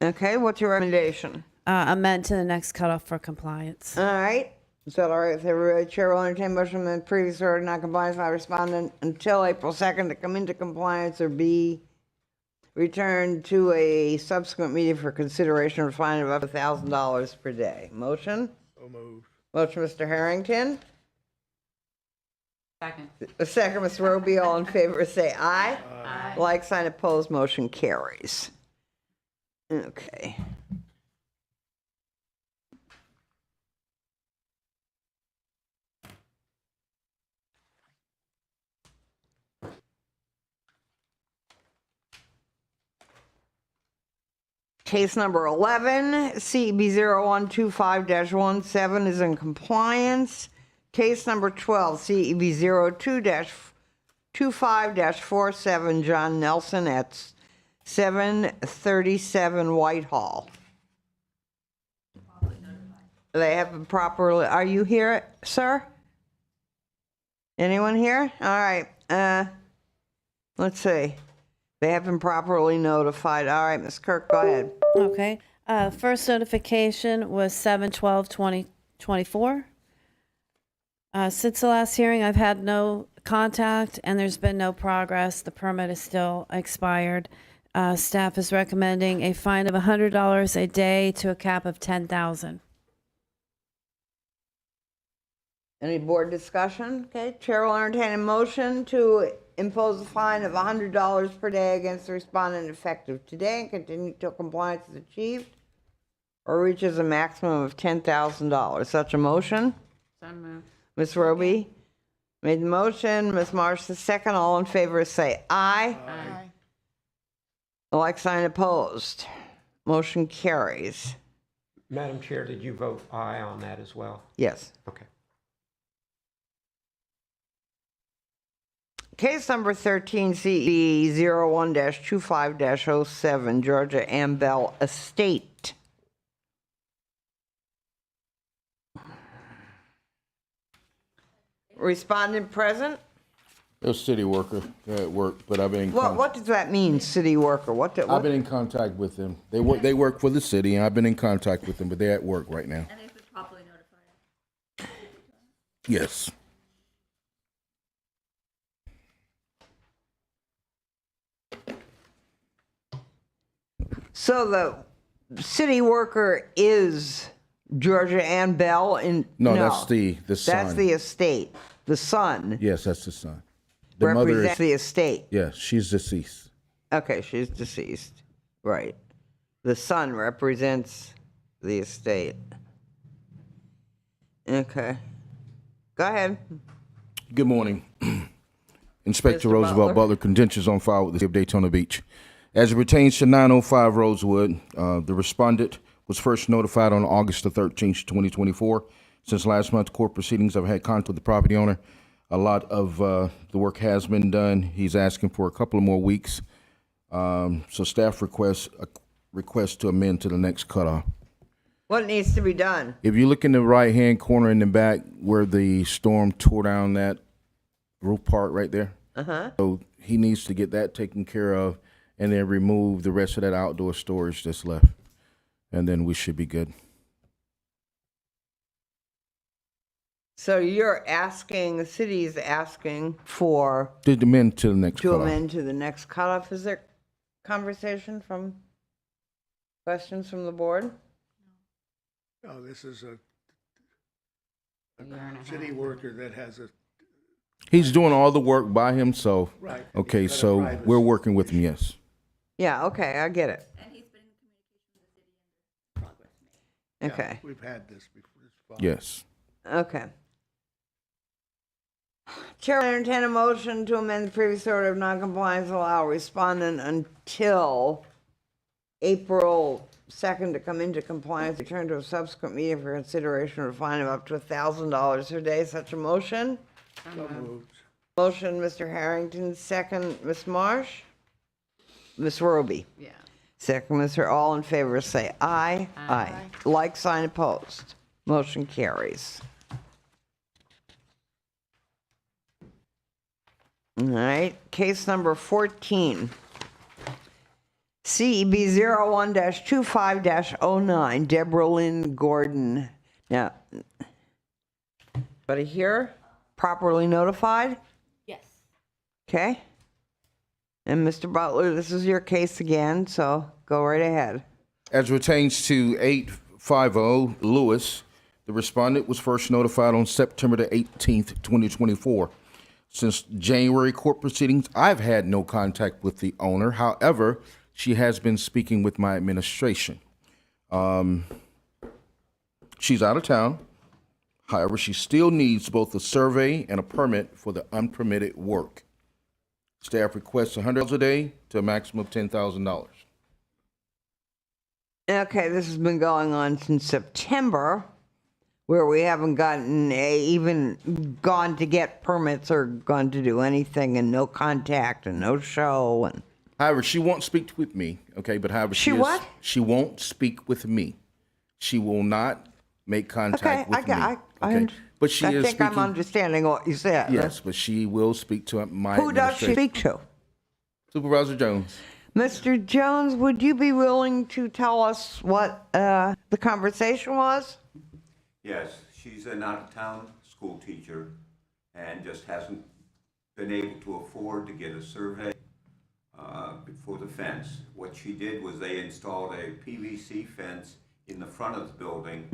Okay, what's your recommendation? amend to the next cutoff for compliance. All right. Is that all right with everybody? Chair will entertain motion that previous order non-compliance by respondent until April 2nd to come into compliance or be returned to a subsequent meeting for consideration of a fine of up to $1,000 per day. Motion? So moved. Motion, Mr. Harrington. Second. The second, Ms. Roby. All in favor, say aye. Aye. Like sign opposed, motion carries. Okay. Case number 11, CEB 0125-17 is in compliance. Case number 12, CEB 02-25-47, John Nelson at 737 Whitehall. They have been properly, are you here, sir? Anyone here? All right, let's see. They have been properly notified. All right, Ms. Kirk, go ahead. Okay. First notification was 7/12/2024. Since the last hearing, I've had no contact and there's been no progress. The permit is still expired. Staff is recommending a fine of $100 a day to a cap of $10,000. Any board discussion? Okay, Chair will entertain a motion to impose a fine of $100 per day against the respondent effective today and continue till compliance is achieved or reaches a maximum of $10,000. Such a motion? So moved. Ms. Roby made the motion. Ms. Marsh the second. All in favor say aye. Aye. Like sign opposed. Motion carries. Madam Chair, did you vote aye on that as well? Yes. Okay. Case number 13, CE 01-25-07, Georgia Ambell Estate. Respondent present? It was city worker at work, but I've been in What does that mean, city worker? I've been in contact with them. They work for the city, and I've been in contact with them, but they're at work right now. And they've been properly notified. Yes. So the city worker is Georgia Ann Bell? No, that's the son. That's the estate. The son Yes, that's the son. The mother represents is, the estate. yes, she's deceased. Okay, she's deceased. Right. The son represents the estate. Okay. Go ahead. Good morning. Inspector Mr. Roosevelt Butler. Butler, contentious on file with the city of Daytona Beach. As it pertains to 905 Rosewood, the respondent was first notified on August the 13th, 2024. Since last month, court proceedings, I've had contact with the property owner. A lot of the work has been done. He's asking for a couple of more weeks. So staff request to amend to the next cutoff. What needs to be done? If you look in the right-hand corner in the back where the storm tore down that roof part right there. Uh-huh. So he needs to get that taken care of and then remove the rest of that outdoor storage that's left. And then we should be good. So you're asking, the city's asking for, To amend to the next to cutoff. amend to the next cutoff. Is there conversation from, questions from the board? No, this is a year and a city half. worker that has a, He's doing all the work by himself. Right. Okay, He's got a so private we're working with him, yes. Yeah, okay, I get it. And he's been in communication with the city and progress made. Okay, we've had this before. It's fine. Yes. okay. Chair will entertain a motion to amend the previous order of noncompliance, allow respondent until April 2nd to come into compliance, return to a subsequent meeting for consideration of a fine of up to $1,000 per day. Such a motion? So moved. Motion, Mr. Harrington, second, Ms. Marsh? Ms. Roby? Yeah. Second, Mr. All in favor, say aye. Aye. Like sign opposed. Motion carries. All right, case number 14. CEB 01-25-09, Deborah Lynn Gordon. Now, anybody here properly notified? Yes. Okay. And Mr. Butler, this is your case again, so go right ahead. As pertains to 850 Lewis, the respondent was first notified on September the 18th, 2024. Since January court proceedings, I've had no contact with the owner. However, she has been speaking with my administration. She's out of town. However, she still needs both a survey and a permit for the unpermitted work. Staff requests $100 a day to a maximum of $10,000. Okay, this has been going on since September, where we haven't even gone to get permits or gone to do anything, and no contact and no show. And however, she won't speak with me. Okay, but however, She what? She won't speak with me. She will not make contact with me. But she I is think speaking. I'm understanding what you said. Yes, but she will speak to my Who does she administration. speak to? Supervisor Jones. Mr. Jones, would you be willing to tell us what the conversation was? Yes, she's an out-of-town school teacher and just hasn't been able to afford to get a survey for the fence. What she did was they installed a PVC fence in the front of the building,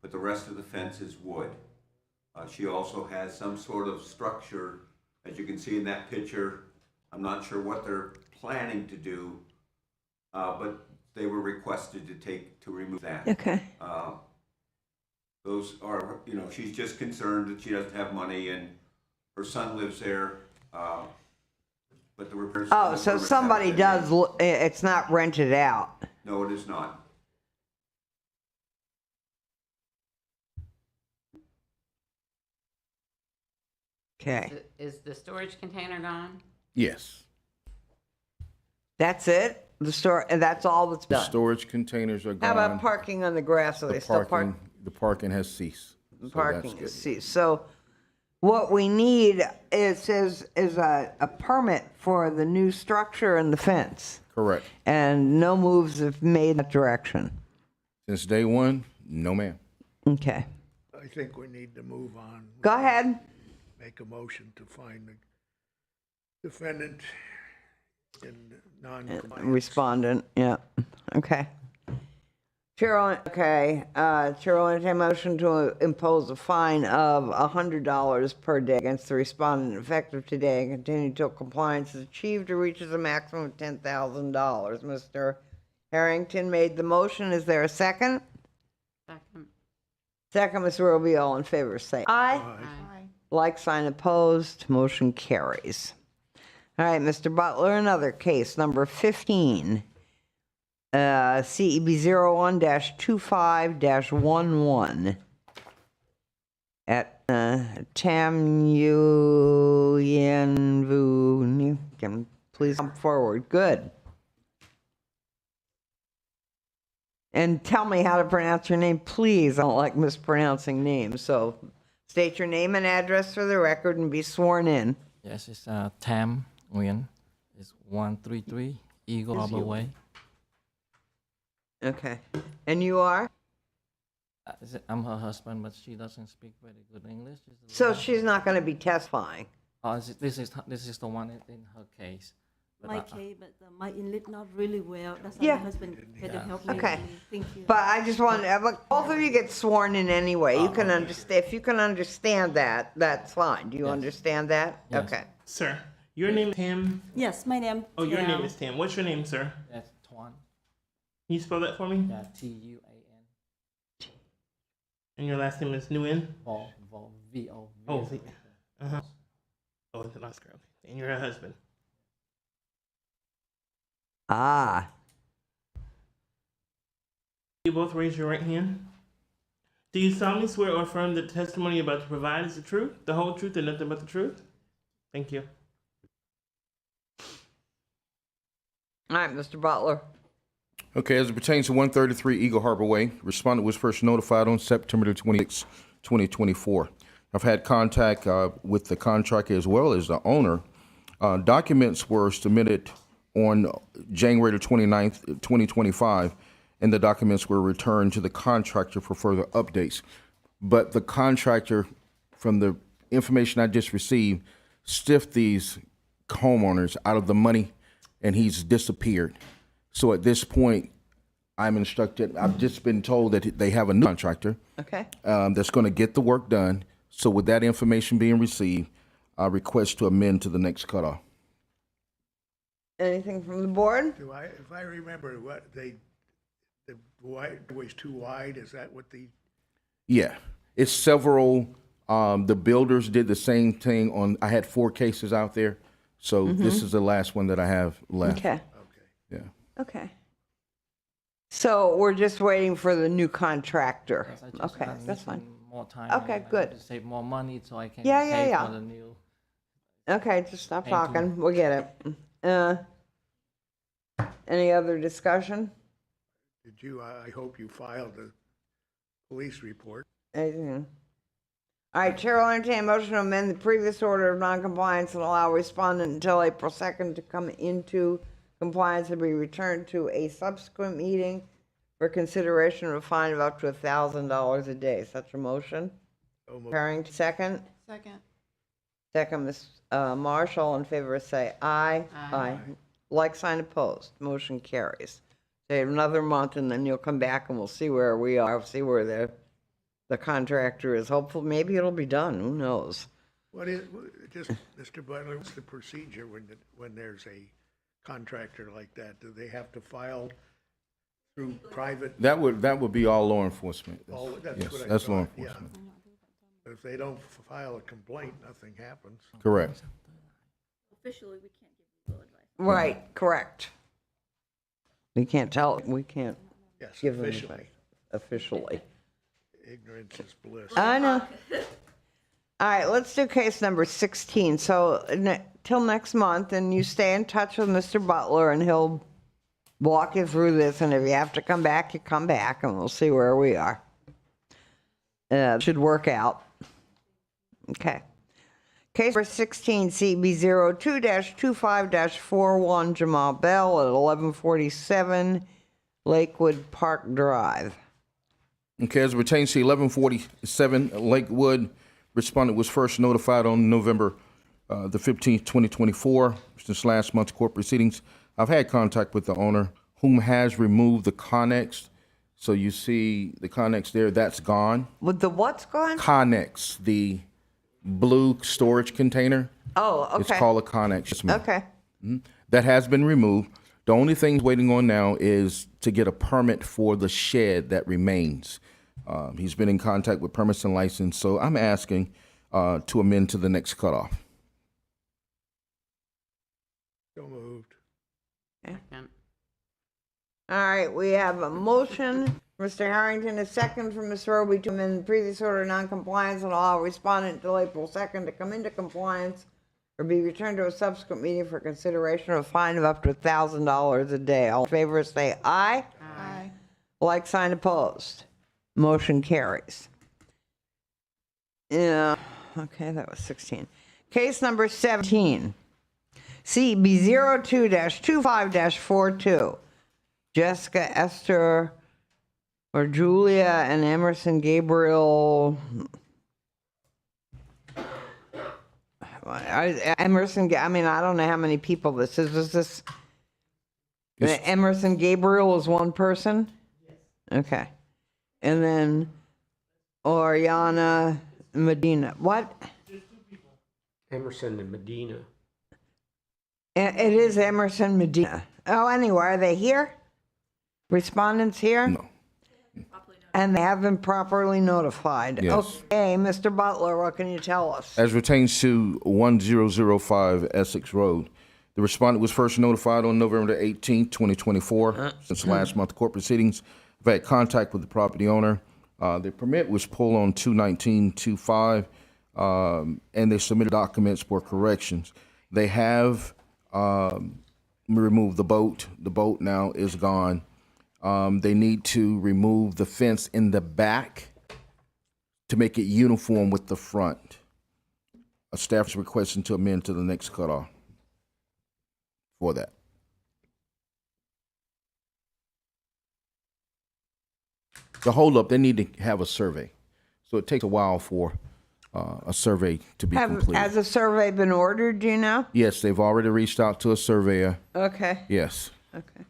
but the rest of the fence is wood. She also has some sort of structure, as you can see in that picture. I'm not sure what they're planning to do, but they were requested to remove that. Okay. Those are, she's just concerned that she doesn't have money, and her son lives there, but the repairs. Oh, so somebody does, it's not rented out. No, it is not. Okay. Is the storage container gone? Yes. That's it? That's all that's The done? storage containers are gone. How about parking on the grass? Are they still park? The parking has ceased. So Parking that's is good. ceased. So what we need is a permit for the new structure and the fence. Correct. And no moves have made in that direction. Since day one, no ma'am. Okay. I think we need to move on. Go ahead. Make a motion to find the defendant in non-compliance. Respondent, yeah. Okay. Chair will entertain a motion to impose a fine of $100 per day against the respondent effective today and continue till compliance is achieved or reaches a maximum of $10,000. Mr. Harrington made the motion. Is there a second? Second. Second, Ms. Roby, all in favor, say aye. Aye. Like sign opposed, motion carries. All right, Mr. Butler, another case, number 15. CEB 01-25-11 at Tam Yen Vu. Can please come forward. Good. And tell me how to pronounce your name, please. I don't like mispronouncing names. So state your name and address for the record and be sworn in. Yes, it's Tam Nguyen. It's 133 Eagle Harbor Way. Okay. And you are? I'm her husband, but she doesn't speak very good English. So she's not going to be testifying? This is the one in her case. But My case, but my English not really well. That's why Yeah. my husband had to help me. Okay. Thank you. But I just want to, both of you get sworn in anyway. You can understand, if you can understand that, that's fine. Do you understand that? Yes. Okay. Sir, your name is Tim? Yes, my name. Oh, your Tam. name is Tim. What's your name, sir? That's Tuan. Can you spell that for me? Yeah, Tuan. And your last name is Nguyen? V-O. Oh, uh-huh. Oh, it's an Oscar. Okay. And you're her husband. Ah. You both raise your right hand. Do you solemnly swear or affirm that the testimony you're about to provide is the truth, the whole truth, and nothing but the truth? Thank you. All right, Mr. Butler. Okay, as it pertains to 133 Eagle Harbor Way, respondent was first notified on September 26, 2024. I've had contact with the contractor as well as the owner. Documents were submitted on January the 29th, 2025, and the documents were returned to the contractor for further updates. But the contractor, from the information I just received, stiffed these homeowners out of the money, and he's disappeared. So at this point, I'm instructed, I've just been told that they have a new contractor Okay. that's going to get the work done. So with that information being received, I request to amend to the next cutoff. Anything from the board? If I remember, the was too wide, is that what the? Yeah, it's several, the builders did the same thing on, I had 4 cases out there. So this is the last one that I have left. Okay. Yeah. Okay. So we're just waiting for the new contractor. Yes, I just Okay, need that's some fine. more time. Okay, and good. To save more money so I can Yeah, pay yeah. for the new. Okay, just stop Thank you. talking. We'll get it. Any other discussion? Did you, I hope you filed the police report. Anything? All right, Chair will entertain a motion to amend the previous order of noncompliance and allow respondent until April 2nd to come into compliance and be returned to a subsequent meeting for consideration of a fine of up to $1,000 a day. Such a motion? So moved. Carrington, second? Second. Second, Ms. Marsh, all in favor say aye. Aye. Like sign opposed, motion carries. Say another month and then you'll come back and we'll see where we are, see where the contractor is. Hopefully, maybe it'll be done, who knows? Just, Mr. Butler, what's the procedure when there's a contractor like that? Do they have to file through private? That would be all law enforcement. That's Yes, what I that's law thought, yeah. enforcement. But if they don't file a complaint, nothing happens. Correct. Officially, we can't give legal advice. Right, correct. We can't Yes, give them officially. advice officially. Ignorance is bliss. I know. All right, let's do case number 16. So till next month, and you stay in touch with Mr. Butler, and he'll walk you through this. And if you have to come back, you come back, and we'll see where we are. Should work out. Okay. Case number 16, CB02-25-41, Jamal Bell at 1147 Lakewood Park Drive. Okay, as it pertains to 1147 Lakewood, respondent was first notified on November the 15th, 2024. Since last month's court proceedings, I've had contact with the owner, whom has removed the Connex. So you see the Connex there, that's gone. With the what's gone? Connex, the blue storage container. Oh, okay. It's called a Connex. Yes, ma'am. Okay. That has been removed. The only thing waiting on now is to get a permit for the shed that remains. He's been in contact with permits and license, so I'm asking to amend to the next cutoff. So moved. Second. All right, we have a motion, Mr. Harrington, a second from Ms. Roby to amend the previous order of noncompliance and allow respondent until April 2nd to come into compliance or be returned to a subsequent meeting for consideration of a fine of up to $1,000 a day. All in favor say aye. Aye. Like sign opposed. Motion carries. Yeah, okay, that was 16. Case number 17, CB02-25-42. Jessica Esther or Julia and Emerson Gabriel. Emerson, I mean, I don't know how many people this is. Is this Emerson Gabriel is one person? Okay. And then Oriana Medina. What? Emerson and Medina. It is Emerson Medina. Oh, anyway, are they here? Respondents here? No. And they have been properly notified. Yes. Okay, Mr. Butler, what can you tell us? As pertains to 1005 Essex Road, the respondent was first notified on November the 18th, 2024. Since last month court proceedings, I've had contact with the property owner. The permit was pulled on 2/19/25, and they submitted documents for corrections. They have removed the boat. The boat now is gone. They need to remove the fence in the back to make it uniform with the front. Staff is requesting to amend to the next cutoff for that. the holdup, they need to have a survey. So it takes a while for a survey to be completed. Has a survey been ordered, do you know? Yes, they've already reached out to a surveyor. Okay. Yes. Okay.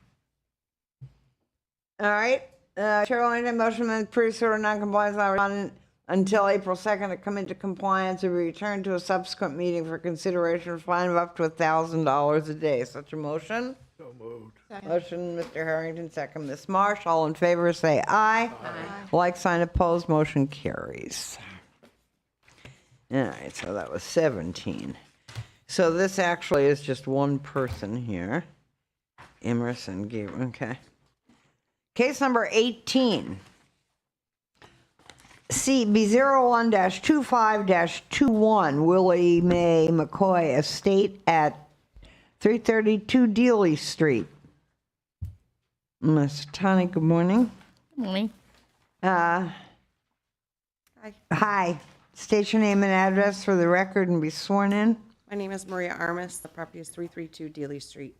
All right. Chair will entertain a motion that approve sewer non-compliance on until April 2nd to come into compliance and be returned to a subsequent meeting for consideration of fine of up to $1,000 a day. Such a motion? So moved. Motion, Mr. Harrington, second, Ms. Marsh. All in favor, say aye. Like sign opposed, motion carries. All right, so that was 17. So this actually is just one person here. Emerson Gabriel, okay. Case number 18. CB01-25-21, Willie Mae McCoy Estate at 332 Dealey Street. Ms. Tani, good morning. Good morning. Hi. State your name and address for the record and be sworn in. My name is Maria Armas. The property is 332 Dealey Street.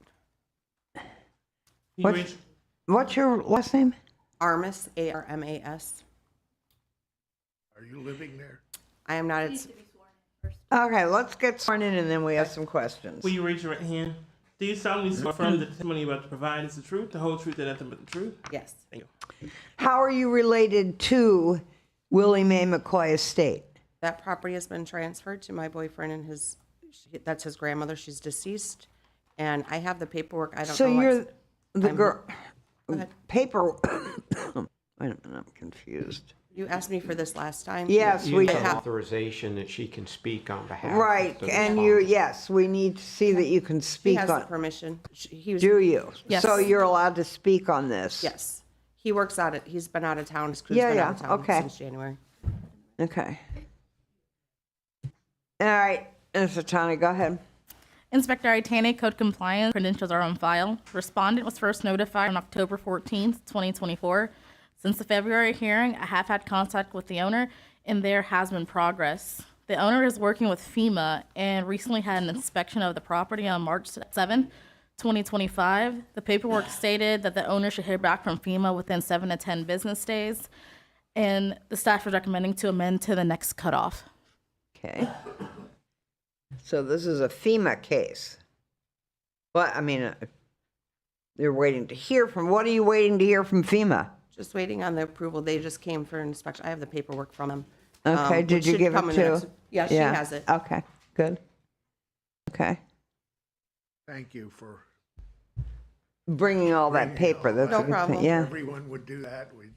What's your last name? Armas, A-R-M-A-S. Are you living there? I am not. It's Okay, let's get sworn in and then we have some questions. Will you raise your right hand? Do you solemnly swear affirm that the testimony you're about to provide is the truth, the whole truth, and nothing but the truth? Yes. Thank you. How are you related to Willie Mae McCoy Estate? that property has been transferred to my boyfriend and that's his grandmother. She's deceased, and I have the paperwork. I don't know. So you're the I'm- girl. Go ahead. Paper. Wait a minute, I'm confused. You asked me for this last time. Yes, You we need have. authorization that she can speak on behalf of Right, the and you, respondent. yes, we need to see that you can She speak has the on. permission. He was. Do you? Yes. So you're allowed to speak on this? Yes. He works out it. He's been out of town. His crew's Yeah, been yeah, out of town okay. since January. Okay. All right, Mr. Tani, go ahead. Inspector Itani, code compliance, credentials are on file. Respondent was first notified on October 14th, 2024. Since the February hearing, I have had contact with the owner, and there has been progress. The owner is working with FEMA and recently had an inspection of the property on March 7th, 2025. The paperwork stated that the owner should hear back from FEMA within 7 to 10 business days, and the staff is recommending to amend to the next cutoff. Okay. So this is a FEMA case. Well, I mean, you're waiting to hear from, what are you waiting to hear from FEMA? Just waiting on the approval. They just came for an inspection. I have the paperwork from them. Okay, which did you should give come it in the to? next- Yeah, she has it. Okay, good. Okay. Thank you for. Bringing all that paper, that's No a good thing, problem. yeah. Everyone would do that, we'd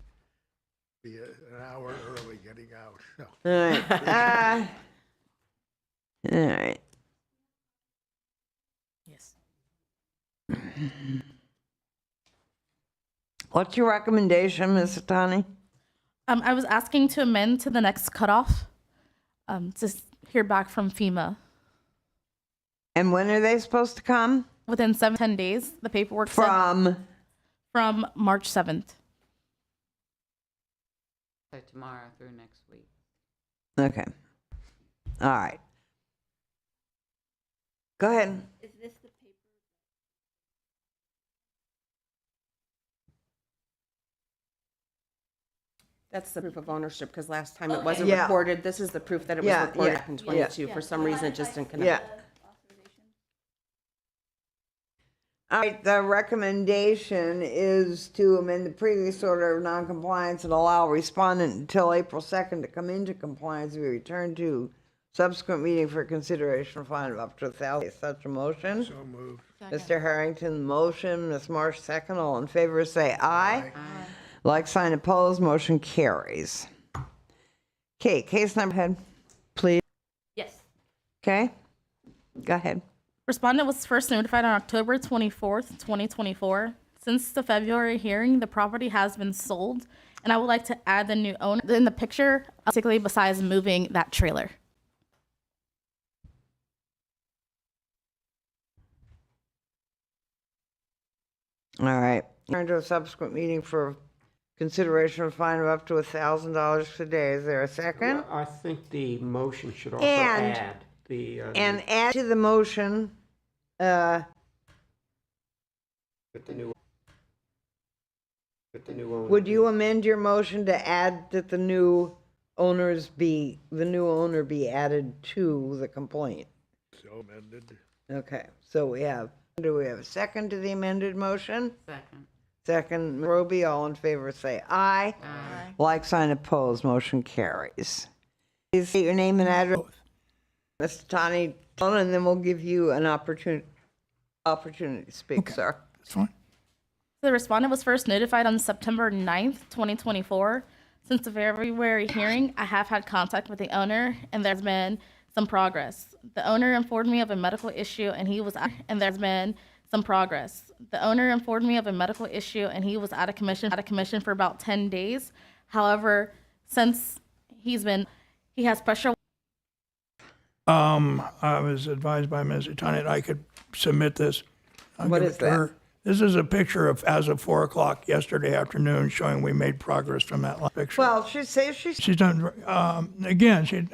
be an hour early getting out. So. All right. All right. Yes. What's your recommendation, Ms. Tani? I was asking to amend to the next cutoff, to hear back from FEMA. And when are they supposed to come? Within 7 to 10 days. The paperwork said- From March 7th. So tomorrow through next week. Okay. All right. Go ahead. Is this the paper? That's the proof of ownership, because last time it wasn't Yeah. recorded. This is the proof that it was Yeah, recorded yeah, in yeah. 22. For some reason, it just didn't connect. Yeah. All right, the recommendation is to amend the previous order of noncompliance and allow respondent until April 2nd to come into compliance and be returned to subsequent meeting for consideration of fine of up to $1,000. Such a motion? So moved. Mr. Harrington, motion. Ms. Marsh, second. All in favor, say aye. Aye. Like sign opposed, motion carries. Okay, case number head, please. Yes. Okay, go ahead. Respondent was first notified on October 24th, 2024. Since the February hearing, the property has been sold, and I would like to add the new owner in the picture, basically besides moving that trailer. All right, turn to a subsequent meeting for consideration of fine of up to $1,000 today. Is there a second? I think the motion should also And- add the. And add to the motion, with the new But the new owner. Would you amend your motion to add that the new owner be added to the complaint? So amended. Okay, so do we have a second to the amended motion? Second. Second, Roby, all in favor say aye. Aye. Like sign opposed, motion carries. Please state your name and address. Mr. Tani, and then we'll give you an opportunity to speak, sir. That's fine. The respondent was first notified on September 9th, 2024. Since the February hearing, I have had contact with the owner, and there's been some progress. The owner informed me of a medical issue, and there's been some progress. The owner informed me of a medical issue, and he was out of commission for about 10 days. However, since he has pressure. I was advised by Ms. Tani that I could submit this. I'll What give is it to that? her. This is a picture of, as of 4 o'clock yesterday afternoon, showing we made progress from that last picture. Well, she's She's done, again,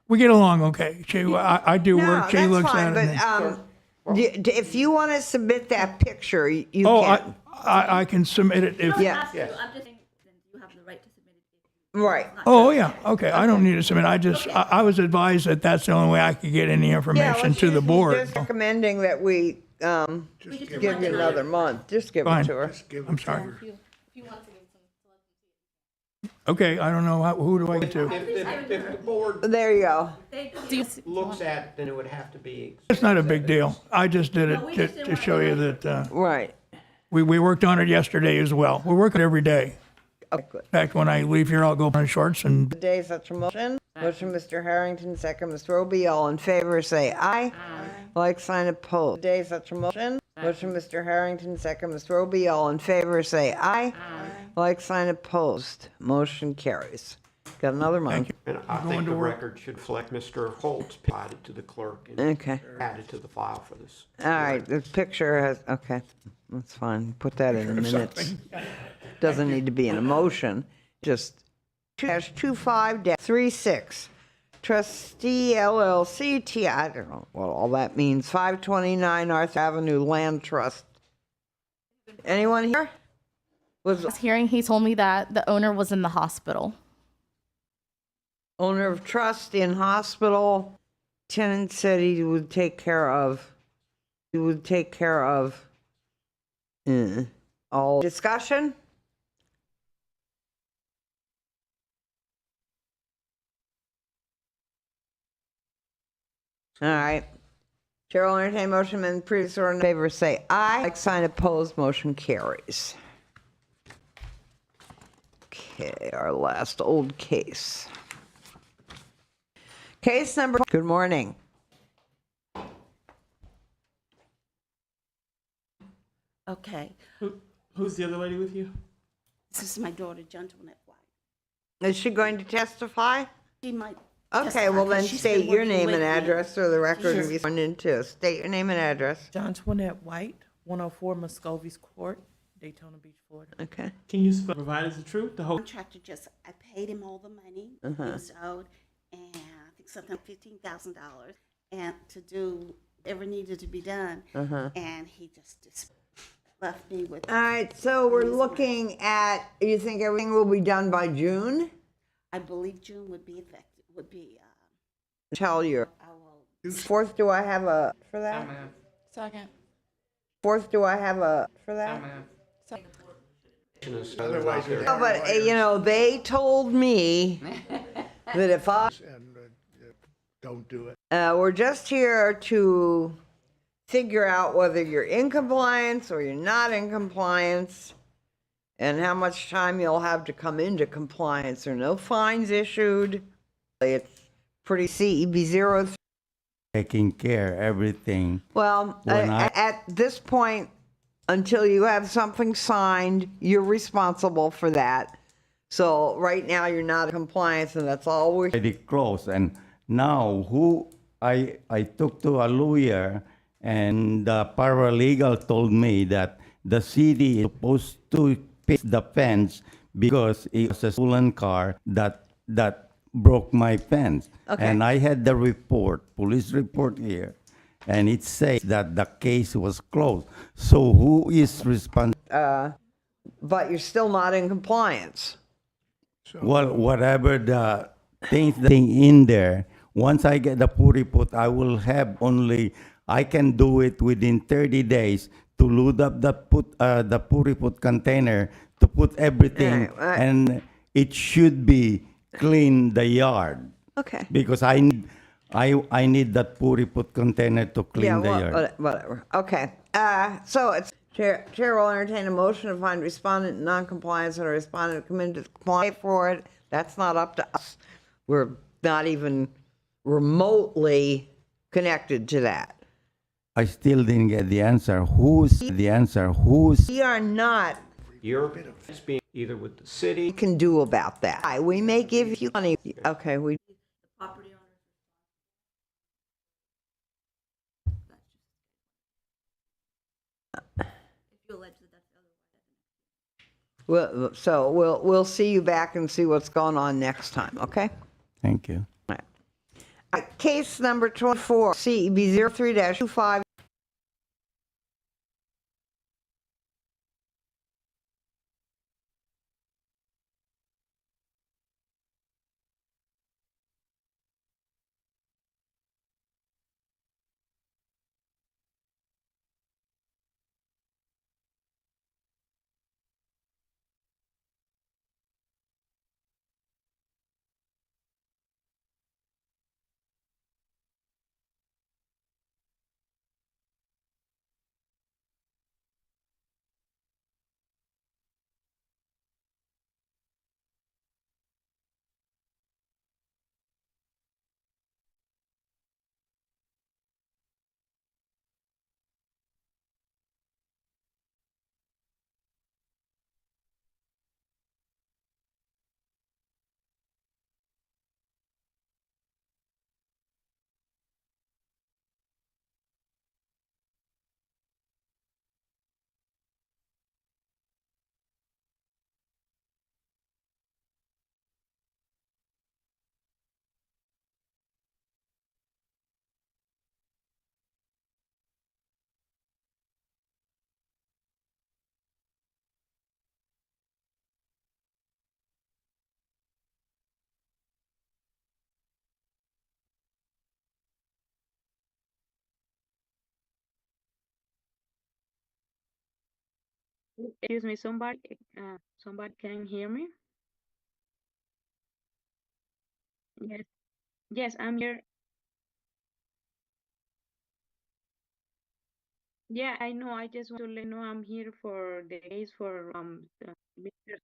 we get along okay. I do work, she looks at it. and- If you want to submit that picture, you Oh, can. I can submit it if. Yeah. I'm just saying you have the right to submit it. Right. Oh, yeah, okay, I don't need to submit, I was advised that that's the only way I could get any Yeah, information well, to the she's board. just recommending that we give you another month. Just give it Fine. to her. I'm sorry. Okay, I don't know, who do I get to? If the board There you go. looks at it, then it would have to be. It's not a big deal, I just did it to show you that, Right. we worked on it yesterday as well. We work it every day. Okay, good. In fact, when I leave here, I'll go on shorts and Today, such a motion. Motion, Mr. Harrington, second, Ms. Roby. All in favor, say aye. Like sign opposed. Today, such a motion. Motion, Mr. Harrington, second, Ms. Roby. All in favor, say aye. Like sign opposed. Motion carries. Got another month. And I think the record should reflect Mr. Holt's provided to the clerk and Okay. added to the file for this. All right, the picture has, okay, that's fine. Put that in the minutes. Doesn't need to be an emotion, just -25-36. Trustee LLC, I don't know what all that means, 529 Arthur Avenue Land Trust. Anyone here? Last hearing, he told me that the owner was in the hospital. Owner of trust in hospital, tenant said he would take care of, all discussion? All right. Chair will entertain motion and previous order in favor say aye. Like sign opposed, motion carries. Okay, our last old case. Case number, good morning. Okay, Who's the other lady with you? this is my daughter, Antoinette White. Is she going to testify? She might. Okay, testify well 'cause then she's state been your working name with and me. address so the record Sure. can be sworn into. State your name and address. Antoinette White, 104 Muscovy's Court, Daytona Beach, Florida. Okay. Can you provide us the truth, the whole? Contractor I paid him all the money Uh-huh. he was owed, and I think something $15,000, and to do whatever needed to be done. Uh-huh. And he just left me with. All right, so we're looking at, you think everything will be done by June? I believe June would be effective, would be, Tell you. I will. Fourth, do I have a, for that? Second. Fourth, do I have a, for that? Otherwise, you're- No, but, you know, they told me that if I, And don't do it. we're just here to figure out whether you're in compliance or you're not in compliance and how much time you'll have to come into compliance. There are no fines issued. It's pretty CEB 0. Taking care everything. Well, When at this point, until you have something signed, you're responsible for that. So right now, you're not in compliance, and that's all we're. Pretty close, and now who I took to a lawyer, and the paralegal told me that the city is supposed to pay the fence because it was a stolen car that broke my fence. Okay. And I had the report, police report here, and it says that the case was closed. So who is responsible? but you're still not in compliance. Well, whatever the thing in there, once I get the puriput, I will have only, I can do it within 30 days to load up the puriput container to put everything, Alright, and it should be clean the yard. Okay. Because I need that puriput container to clean the yard. Whatever. Okay. So it's Chair will entertain a motion to find respondent in non-compliance and a respondent committed to comply for it. That's not up to us. We're not even remotely connected to that. I still didn't get the answer. Who's the answer? Who's? We are not. You're being either with the city. Can do about that. We may give you money. Okay. We. So we'll see you back and see what's going on next time, okay? Thank you. All right. Case number 24, CEB 03-25. Excuse me, somebody can hear me? Yes, yes, I'm here. Yeah, I know. I just want to let you know I'm here for the case for Mr.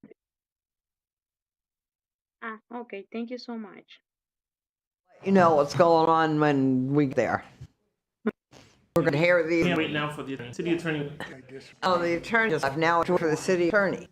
Okay. Thank you so much. You know what's going on when we get there. We're going to hear these. Can't wait now for the city attorney. Oh, the attorney. I've now for the city attorney.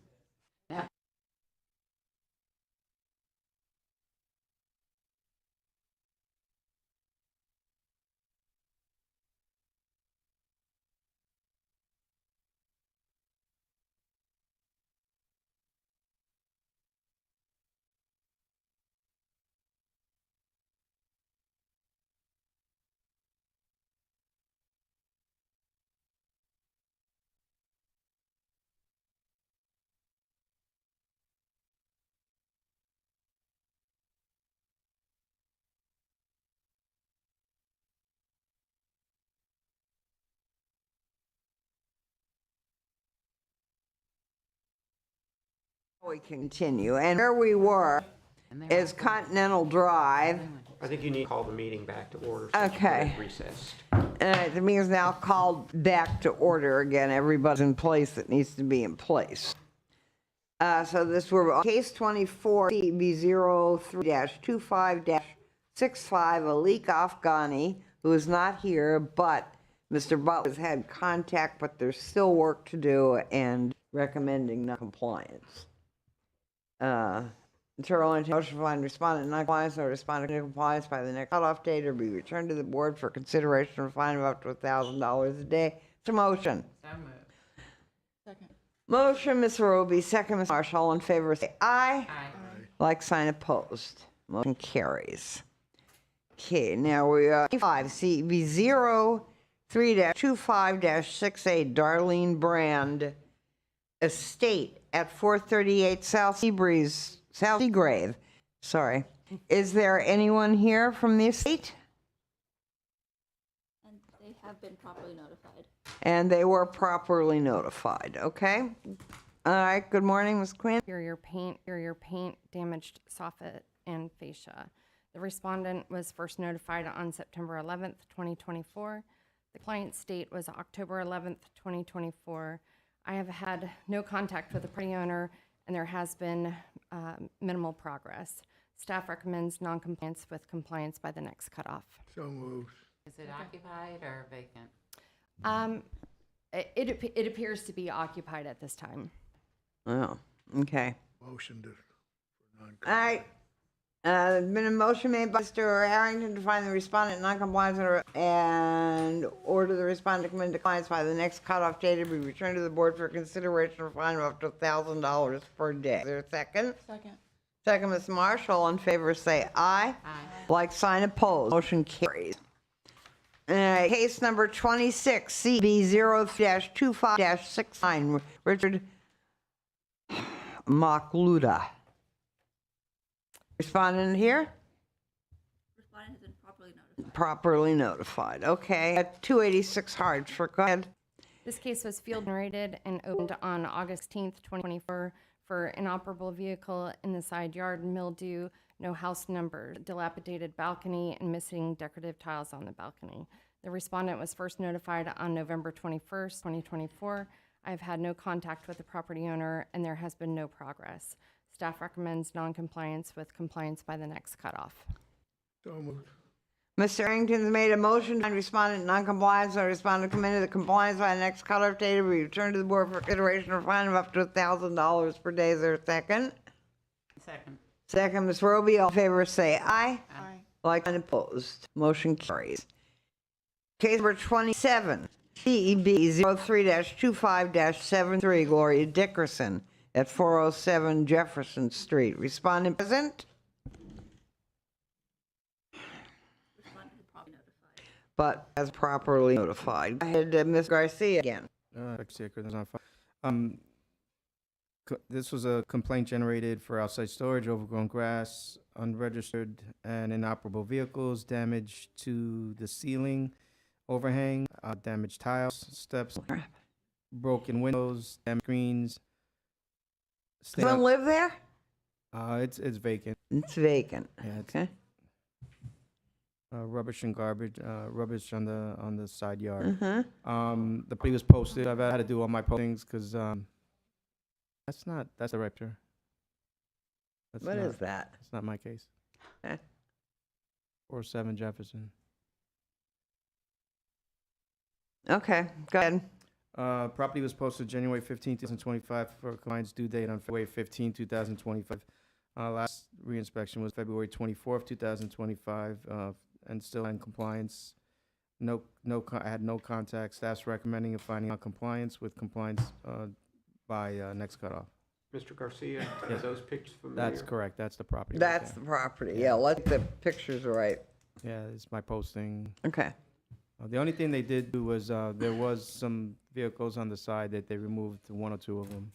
We continue. And where we were is Continental Drive. I think you need to call the meeting back to order. Okay. Recessed. The meeting is now called back to order again. Everybody's in place that needs to be in place. So this were on case 24, CB 03-25-65, Alik Afghani, who is not here, but Mr. Butler has had contact, but there's still work to do and recommending non-compliance. Material and motion to find respondent non-compliance or respondent in compliance by the next cutoff date or be returned to the board for consideration of a fine of up to $1,000 a day. It's a motion. Second. Motion, Ms. Roby, second, Ms. Marshall. All in favor, say aye. Aye. Like sign opposed. Motion carries. Okay, now we are 5 CB 03-25-68 Darlene Brand Estate at 438 South Seagrave. Sorry. Is there anyone here from the estate? And they have been properly notified. And they were properly notified, okay? All right, good morning, Ms. Quinn. Exterior paint, damaged soffit and fascia. The respondent was first notified on September 11th, 2024. The client's date was October 11th, 2024. I have had no contact with the property owner, and there has been minimal progress. Staff recommends non-compliance with compliance by the next cutoff. So moved. Is it occupied or vacant? It appears to be occupied at this time. Oh, okay. Motion to, for non. All right. Been a motion made by Mr. Harrington to find the respondent non-compliant and order the respondent to come into compliance by the next cutoff date to be returned to the board for consideration or fine of up to $1,000 per day. Is there a second? Second. Second, Ms. Marsh. All in favor say aye. Aye. Like sign opposed. Motion carries. Case number 26, CB0-25-69, Richard Makluda. Respondent here? Respondent has been properly notified. Properly notified. Okay. At 286 Hartford. Go ahead. This case was field generated and opened on August 10th, 2024 for inoperable vehicle in the side yard, mildew, no house number, dilapidated balcony, and missing decorative tiles on the balcony. The respondent was first notified on November 21st, 2024. I've had no contact with the property owner, and there has been no progress. Staff recommends non-compliance with compliance by the next cutoff. So moved. Mr. Harrington's made a motion to respondent non-compliance, or respondent come into the compliance by the next cutoff date to be returned to the board for consideration or fine of up to $1,000 per day. Is there a second? Second. Second, Ms. Roby. All in favor say aye. Aye. Like and opposed. Motion carries. Case number 27, CEB 03-25-73, Gloria Dickerson at 407 Jefferson Street. Respondent present? Respondent is properly notified. But as properly notified. Go ahead, Ms. Garcia again. This was a complaint generated for outside storage, overgrown grass, unregistered and inoperable vehicles, damage to the ceiling, overhang, damaged tiles, steps, broken windows, damaged screens. Someone live there? It's vacant. It's vacant. Yeah, it's, Okay. rubbish and garbage, rubbish on the side yard. Mm-hmm. The plea was posted. I've had to do all my postings because that's the director. What is that? It's not my case. Okay. 407 Jefferson. Okay, go ahead. Property was posted January 15, 2025 for compliance due date on February 15, 2025. Last reinspection was February 24, 2025, and still in compliance. I had no contact. Staff's recommending a finding on compliance with compliance by next cutoff. Mr. Garcia, are those pictures familiar? That's correct. That's the property. That's the property. Yeah, let the pictures right. Yeah, it's my posting. Okay. The only thing they did do was there was some vehicles on the side that they removed one or two of them.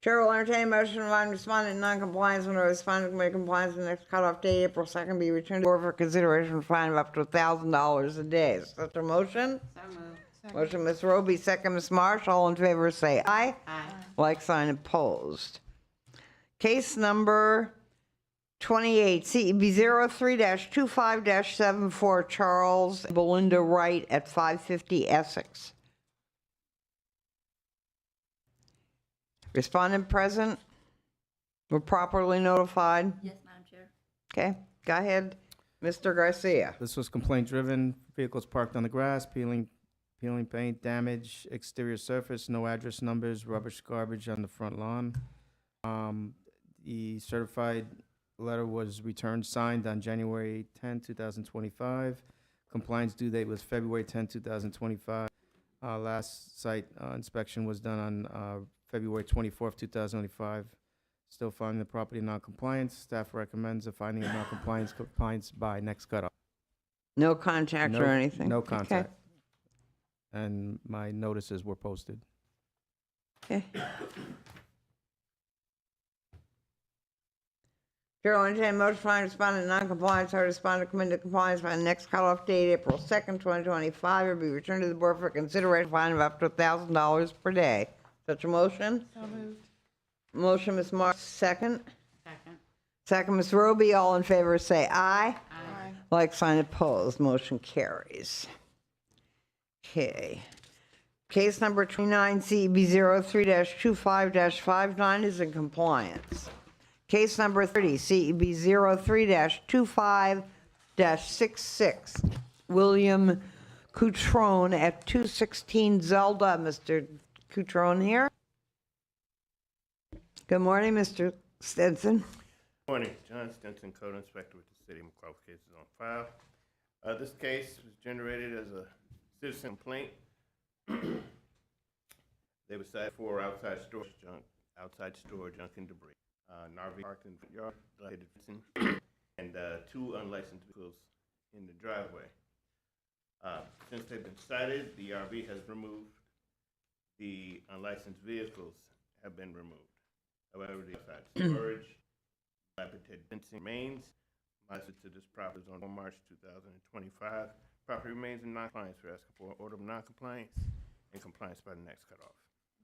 Chair will entertain a motion to find respondent in non-compliance when a respondent committee compliance the next cutoff date, April 2nd, be returned to the board for consideration for fine of up to $1,000 a day. Is that the motion? So moved. Motion, Ms. Roby, second, Ms. Marsh. All in favor say aye. Aye. Like sign opposed. Case number 28, CEB 03-25-74, Charles Belinda Wright at 550 Essex. Respondent present? Were properly notified? Yes, Madam Chair. Okay, go ahead, Mr. Garcia. This was complaint driven. Vehicles parked on the grass, peeling paint, damage, exterior surface, no address numbers, rubbish, garbage on the front lawn. The certified letter was returned, signed on January 10, 2025. Compliance due date was February 10, 2025. Last site inspection was done on February 24th, 2025. Still finding the property non-compliance. Staff recommends a finding of non-compliance by next cutoff. No contact or anything? No Okay. contact. And my notices were posted. Okay. Chair will entertain a motion to find respondent in non-compliance or respondent come into compliance by the next cutoff date, April 2nd, 2025, or be returned to the board for consideration fine of up to $1,000 per day. Such a motion? So moved. Motion, Ms. Marks, second. Second. Second, Ms. Roby. All in favor say aye. Aye. Like sign opposed, motion carries. Okay. Case number 29CEB03-25-59 is in compliance. Case number 30, CEB 03-25-66, William Cutrone at 216 Zelda. Mr. Cutrone here. Good morning, Mr. Stinson. Morning, John Stinson, Code Inspector with the City of McCall. Case is on file. This case was generated as a citizen complaint. They were cited for outside store junk and debris. An RV parked in the yard, and two unlicensed vehicles in the driveway. Since they've been cited, the RV has removed. The unlicensed vehicles have been removed. However, the outside storage, dilapidated fencing remains. Licensed to this property on March 2025. Property remains in non-compliance. We're asking for an order of non-compliance and compliance by the next cutoff.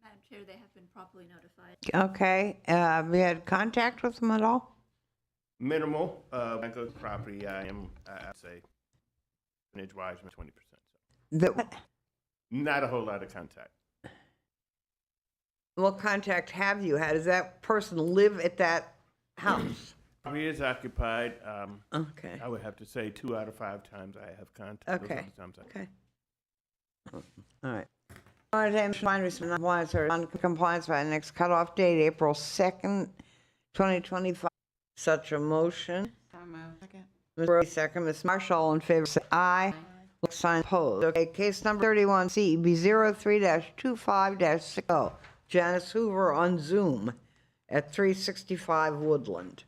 Madam Chair, they have been properly notified. Okay, have you had contact with them at all? Minimal. When I go to property, I'd say, percentage-wise, 20%. Not a whole lot of contact. What contact have you had? Does that person live at that house? Property is occupied. Okay. I would have to say 2 out of 5 times I have contact. Okay. Okay. All right. Compliance or non-compliance by the next cutoff date, April 2nd, 2025. Such a motion. So moved. Second. Ms. Rowe, second. Ms. Marshall, all in favor, say aye. Sign opposed. Okay, case number 31, CEB 03-25-60. Janice Hoover on Zoom at 365 Woodland.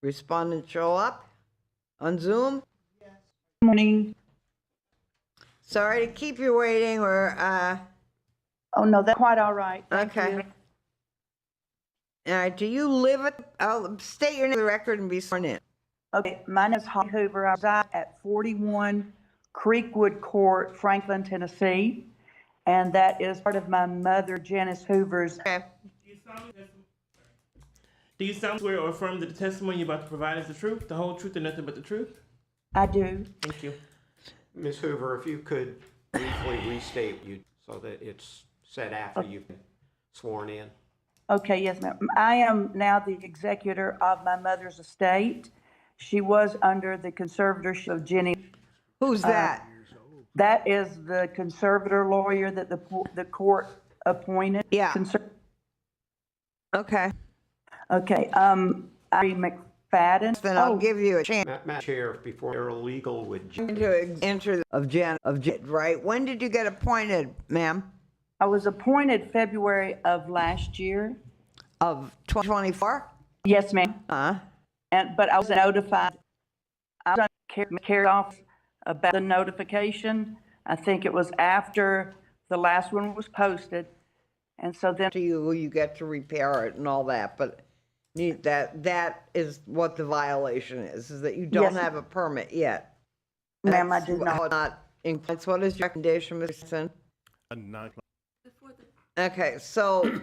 Respondent show up on Zoom? Good morning. Sorry to keep you waiting. Oh, no, that's quite all right. Thank Okay. you. All right, do you live at, I'll state your name for the record and be sworn in. Okay, my name is Holly Hoover. I reside at 41 Creekwood Court, Franklin, Tennessee, and that is part of my mother, Janice Hoover's. Okay. Do you solemnly swear or affirm that the testimony you're about to provide is the truth, the whole truth, and nothing but the truth? I do. Thank you. Ms. Hoover, if you could briefly restate you so that it's said after you've been sworn in. Okay, yes, ma'am. I am now the executor of my mother's estate. She was under the conservatorship of Jenny. Who's that? That is the conservator lawyer that the court appointed. Yeah. Okay. Okay, Ari McFadden. Then I'll give you a chance. Madam Chair, before paralegal would. Enter of Jan, right? When did you get appointed, ma'am? I was appointed February of last year. Of 2024? Yes, ma'am. But I was notified. I was carried off about the notification. I think it was after the last one was posted, and so then you get to repair it and all that. But that is what the violation is that you don't have a permit yet. Ma'am, I do not. What is your recommendation, Mr. Simpson? Okay, so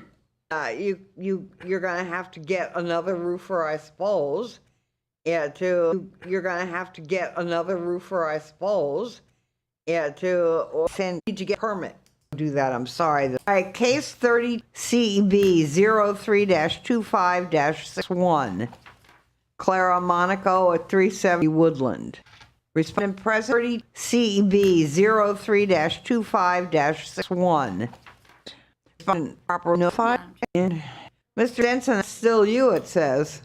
you're gonna have to get another roofer, I suppose. You're gonna have to get another roofer, I suppose. Or need to get a permit. Do that. I'm sorry. All right, case 30 CEB 03-25-61. Clara Monaco at 370 Woodland. Respondent present 30 CEB 03-25-61. Respondent proper notified. And Mr. Denson, it's still you, it says.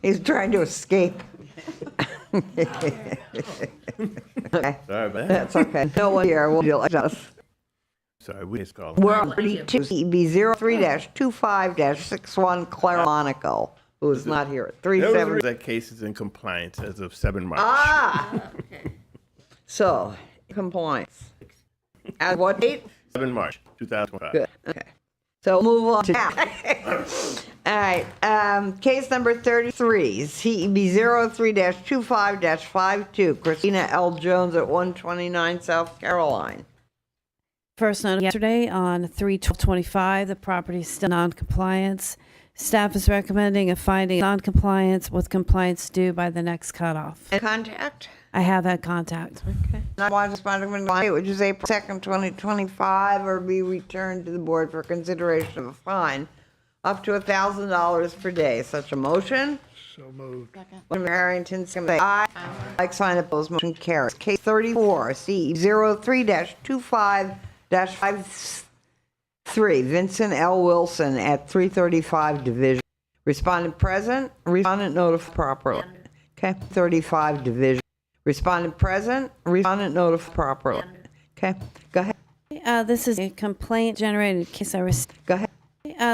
He's trying to escape. Okay. Sorry about that. That's okay. No one here will deal with us. Sorry, we just called. We're on 32 CB 03-25-61 Clara Monaco. who is not here. That case is in compliance as of 7 March. Ah! So, compliance. At what date? 7 March 2025. Good, okay. So move on to that. All right, case number 33, CEB 03-25-52, Christina L. Jones at 129 South Caroline. First note yesterday on 3/12/25, the property is still non-compliance. Staff is recommending a finding of non-compliance with compliance due by the next cutoff. And contact? I have had contact. Okay. Not one which is April 2nd, 2025, or be returned to the board for consideration of a fine up to $1,000 per day. Such a motion? So moved. When Harrington say aye. Like sign opposed, motion carries. Case 34, C 03-25-53, Vincent L. Wilson at 335 Division. Respondent present, respondent notified properly. Okay, 35 Division. Respondent present, respondent notified properly. Okay, go ahead. This is a complaint generated case I received. Go ahead.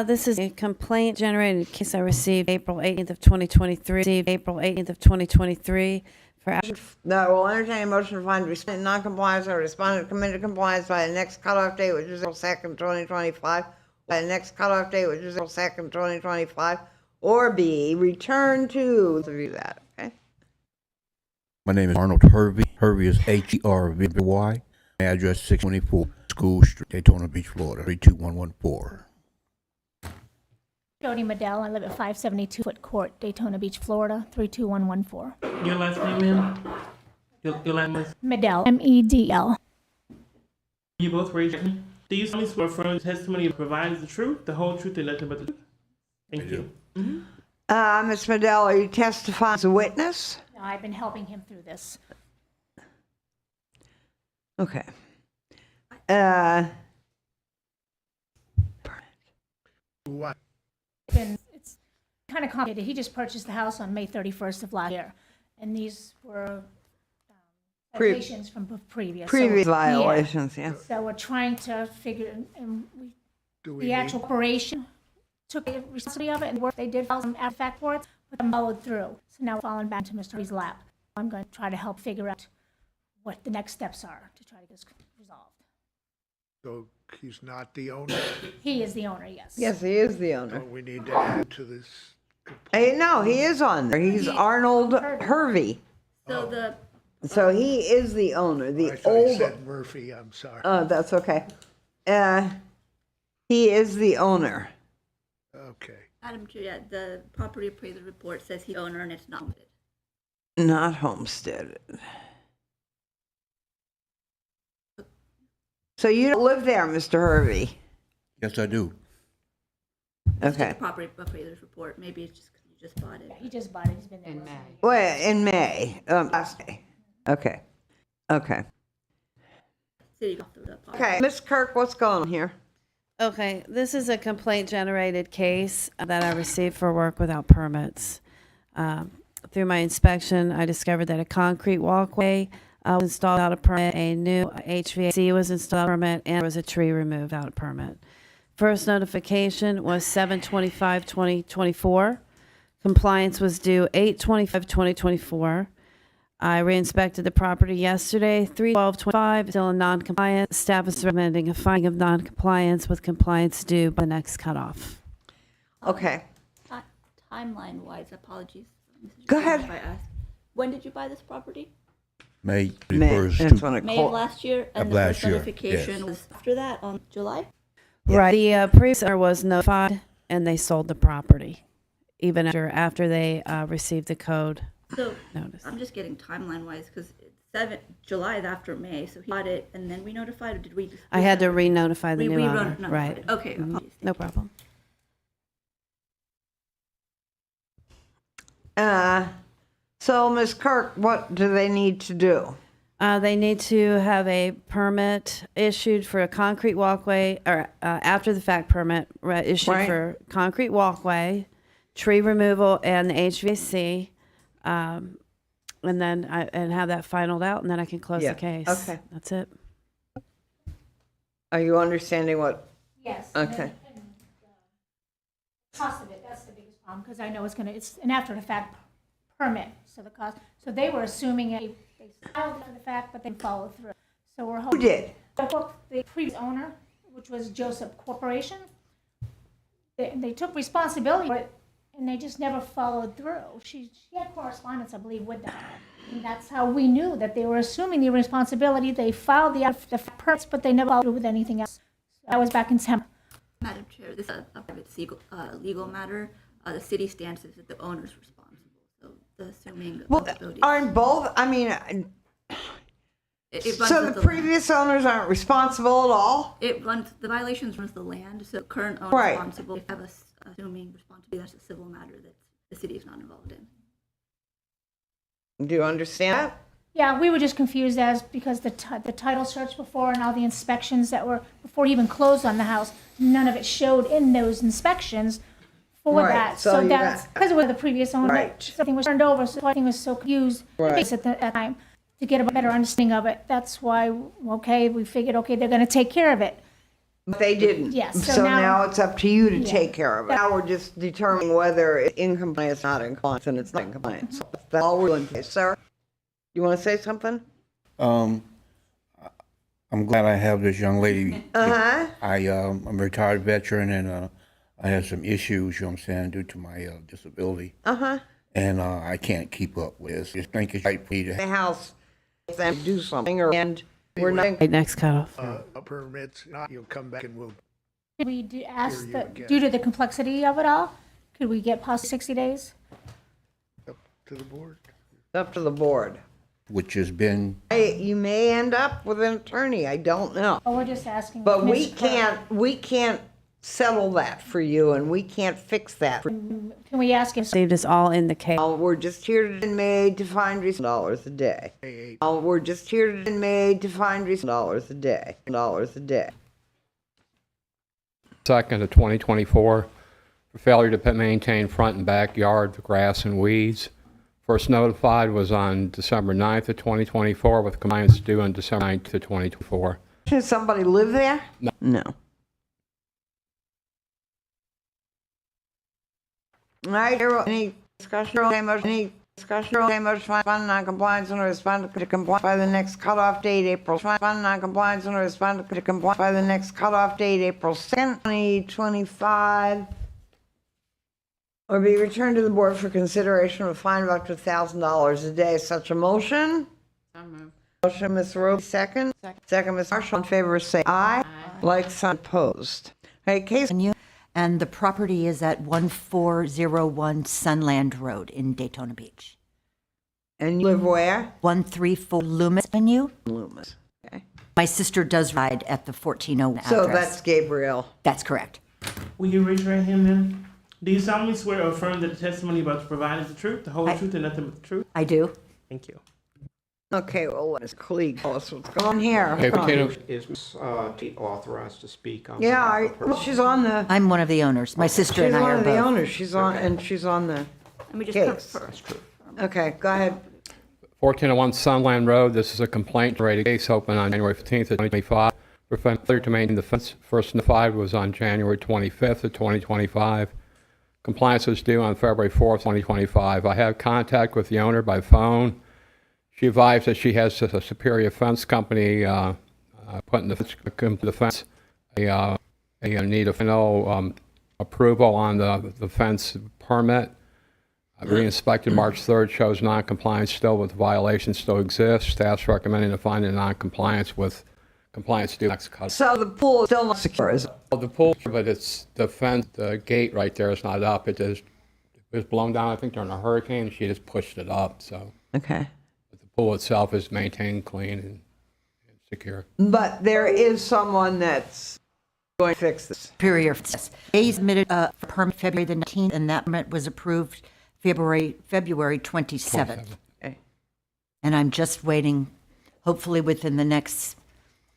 This is a complaint generated case I received April 18th of 2023. April 18th of 2023 for No, we'll entertain a motion to find respondent non-compliance or respondent committed to compliance by the next cutoff date, which is April 2nd, 2025. By the next cutoff date, which is April 2nd, 2025, or B, return to review that. Okay. My name is Arnold Hervey. Hervey is Hervy. Address 624 School Street, Daytona Beach, Florida, 32114. Jody Medell. I live at 572 Foot Court, Daytona Beach, Florida, 32114. Your last name, ma'am? Your last name? Medell, M-E-D-L. You both raise your hand. Do you solemnly swear affirm the testimony you provide is the truth, the whole truth, and nothing but the truth? Thank you. Ms. Medell, are you testifying as a witness? No, I've been helping him through this. Okay. What? It's kind of complicated. He just purchased the house on May 31st of last year, and these were citations from previous. Violations, yeah. So we're trying to figure, and Do the actual operation took the responsibility of it, and work they did file some artifact for it, but they followed through. So now we're falling back to Mr. Reed's lap. I'm going to try to help figure out what the next steps are to try to get this resolved. So he's not the owner? He is the owner, yes. Yes, he is the owner. We need to add to this. Hey, no, he is on there. He's Arnold Hervey. So he is the owner. The I thought old. you said Murphy, I'm sorry. Oh, that's okay. He is the owner. Okay. Madam Chair, the property appraiser report says he's owner and it's not homesteaded. Not homesteaded. So you don't live there, Mr. Hervey? Yes, I do. Okay. The property appraiser's report, maybe it's just because you just bought it. Yeah, he just bought it, he's been there. In May. Well, in May, last day. Okay. Okay. Okay, Ms. Kirk, what's going on here? Okay, this is a complaint-generated case that I received for work without permits. Through my inspection, I discovered that a concrete walkway was installed without a permit, a new HVAC was installed without a permit, and there was a tree removed without a permit. First notification was 7/25/2024. Compliance was due 8/25/2024. I re-inspected the property yesterday, 3/12/25, still in non-compliance. Staff is recommending a finding of non-compliance with compliance due by the next cutoff. Okay. Timeline-wise, apologies. Go ahead. If I ask. When did you buy this property? May May. 31st. That's when it May of last year, and the last first year, notification yes. was after that on July? Right. The previous owner was notified, and they sold the property, even after they received the code So notice. I'm just getting timeline-wise because July is after May, so he bought it and then we notified, or did we? I had to re-notify the We new owner. re-notified. Right. Okay, Mhm. apologies. No problem. So, Ms. Kirk, what do they need to do? They need to have a permit issued for a concrete walkway, or after the fact permit issued Right. for concrete walkway, tree removal, and the HVAC, and then and have that finalized out, and then I can close Yeah. the case. Okay. That's it. Are you understanding what? Yes. Okay. Cost of it, that's the biggest because I know it's an after-the-fact permit, so the cost, so they were assuming they filed after the fact, but they followed through. So we're hoping. Who did? The previous owner, which was Joseph Corporation, they took responsibility for it, and they just never followed through. She had correspondence, I believe, with them. And that's how we knew that they were assuming the responsibility. They filed the permits, but they never followed through with anything else. That was back in December. Madam Chair, this is a private legal matter. The city stands as the owner's responsible, so the assuming Well, responsibility. aren't both, I mean, It runs so with the land. previous owners aren't responsible at all? It runs, the violations runs the land, so current owner Right. responsible. If you have assuming responsibility, that's a civil matter that the city is not involved in. Do you understand that? Yeah, we were just confused as because the title search before and all the inspections that were before he even closed on the house, none of it showed in those inspections for Right, that. so So you that's got- because it was the previous owner. Right. Something was turned over, so everything was so confused Right. at that time to get a better understanding of it. That's why, okay, we figured, okay, they're going to take care of it. But they didn't. Yes, So so now now- it's up to you to Yeah. take care of it. Now we're just determining whether it's in compliance, not in compliance, and it's not in compliance. So that's all we're doing today. Sir, you want to say something? I'm glad I have this young lady. Uh-huh. I'm a retired veteran and I have some issues, you know what I'm saying, due to my disability. Uh-huh. And I can't keep up with this. I think it's right for me to The house, then do something, and we're not. Right, next cutoff. Permits, not, you'll come back and we'll, Could we ask you that, again. due to the complexity of it all, could we get past 60 days? up to the board. It's up to the board. which has been, You may end up with an attorney, I don't know. Or we're just asking. But Ms. Clerk, we can't settle that for you, and we can't fix that. Can we ask if Saved us all in the case. We're just here to made to find $dollars a day. We're just here to made to find $dollars a day. $dollars a day. 2nd of 2024 for failure to maintain front and backyard grass and weeds. First notified was on December 9th of 2024 with compliance due on December 9th of 2024. Does somebody live there? No. All right, any discussion? Any discussion? Motion fund non-compliance and respond to comply by the next cutoff date, April. Fund non-compliance and respond to comply by the next cutoff date, April 2nd, 2025. Or be returned to the board for consideration of a fine of up to $1,000 a day. Such a motion? So moved. Motion, Ms. Roby, second. Second, Ms. Marshall. In favor, say aye. Like sign opposed. Okay, case. And the property is at 1401 Sunland Road in Daytona Beach. And you live where? 134 Loomis Avenue. Loomis. Okay. My sister does reside at the 1401 address. So that's Gabriel. That's correct. Will you raise your right hand, ma'am? Do you solemnly swear or affirm that the testimony about to provide is the truth, the whole truth, and nothing but the truth? I do. Thank you. Okay, well, let Ms. Cleage tell us what's going on here. Okay, continue. Is Ms. T authorized to speak on Yeah, behalf of her? well, she's on the, I'm one of the owners. My sister she's and I one are of the both. owners. She's on, and she's on the Let me just case. confirm. That's true. Okay, go ahead. 1401 Sunland Road, this is a complaint-related case open on January 15th of 2025. For failure to maintain the fence, first notified was on January 25th of 2025. Compliance was due on February 4th, 2025. I have contact with the owner by phone. She advised that she has a Superior Fence Company putting the fence, a need of final approval on the fence permit. Re-inspected March 3rd, shows non-compliance still with the violation still exists. Staff's recommending to find a non-compliance with compliance due next cut. So the pool is still not secure, is it? Well, the pool, but it's the fence, the gate right there is not up. It was blown down, I think, during a hurricane. She just pushed it up, so. Okay. But the pool itself is maintained clean and secure. But there is someone that's going to fix this. Superior. Yes. They submitted a permit February the 19th, and that permit was approved February 27th. Okay. And I'm just waiting, hopefully within the next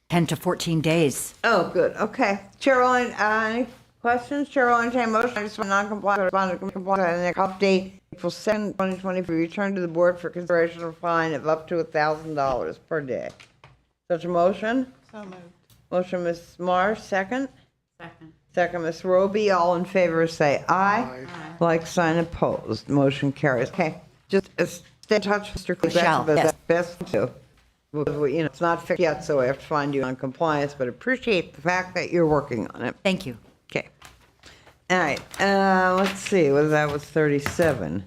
10 to 14 days. Oh, good, okay. Chair will, any questions? Chair will entertain a motion, I just want non-compliant, respond to compliance, and the update, April 2nd, 2020, be returned to the board for consideration of a fine of up to $1,000 per day. Such a motion? So moved. Motion, Ms. Marsh, second? Second. Second, Ms. Roby, all in favor say aye. Like sign opposed, motion carries. Okay, just stay in touch, Mr. Clegg. Michelle, That's yes. best to do. It's not fixed yet, so I have to find you on compliance, but appreciate the fact that you're working on it. Thank you. Okay. All right, let's see, that was 37.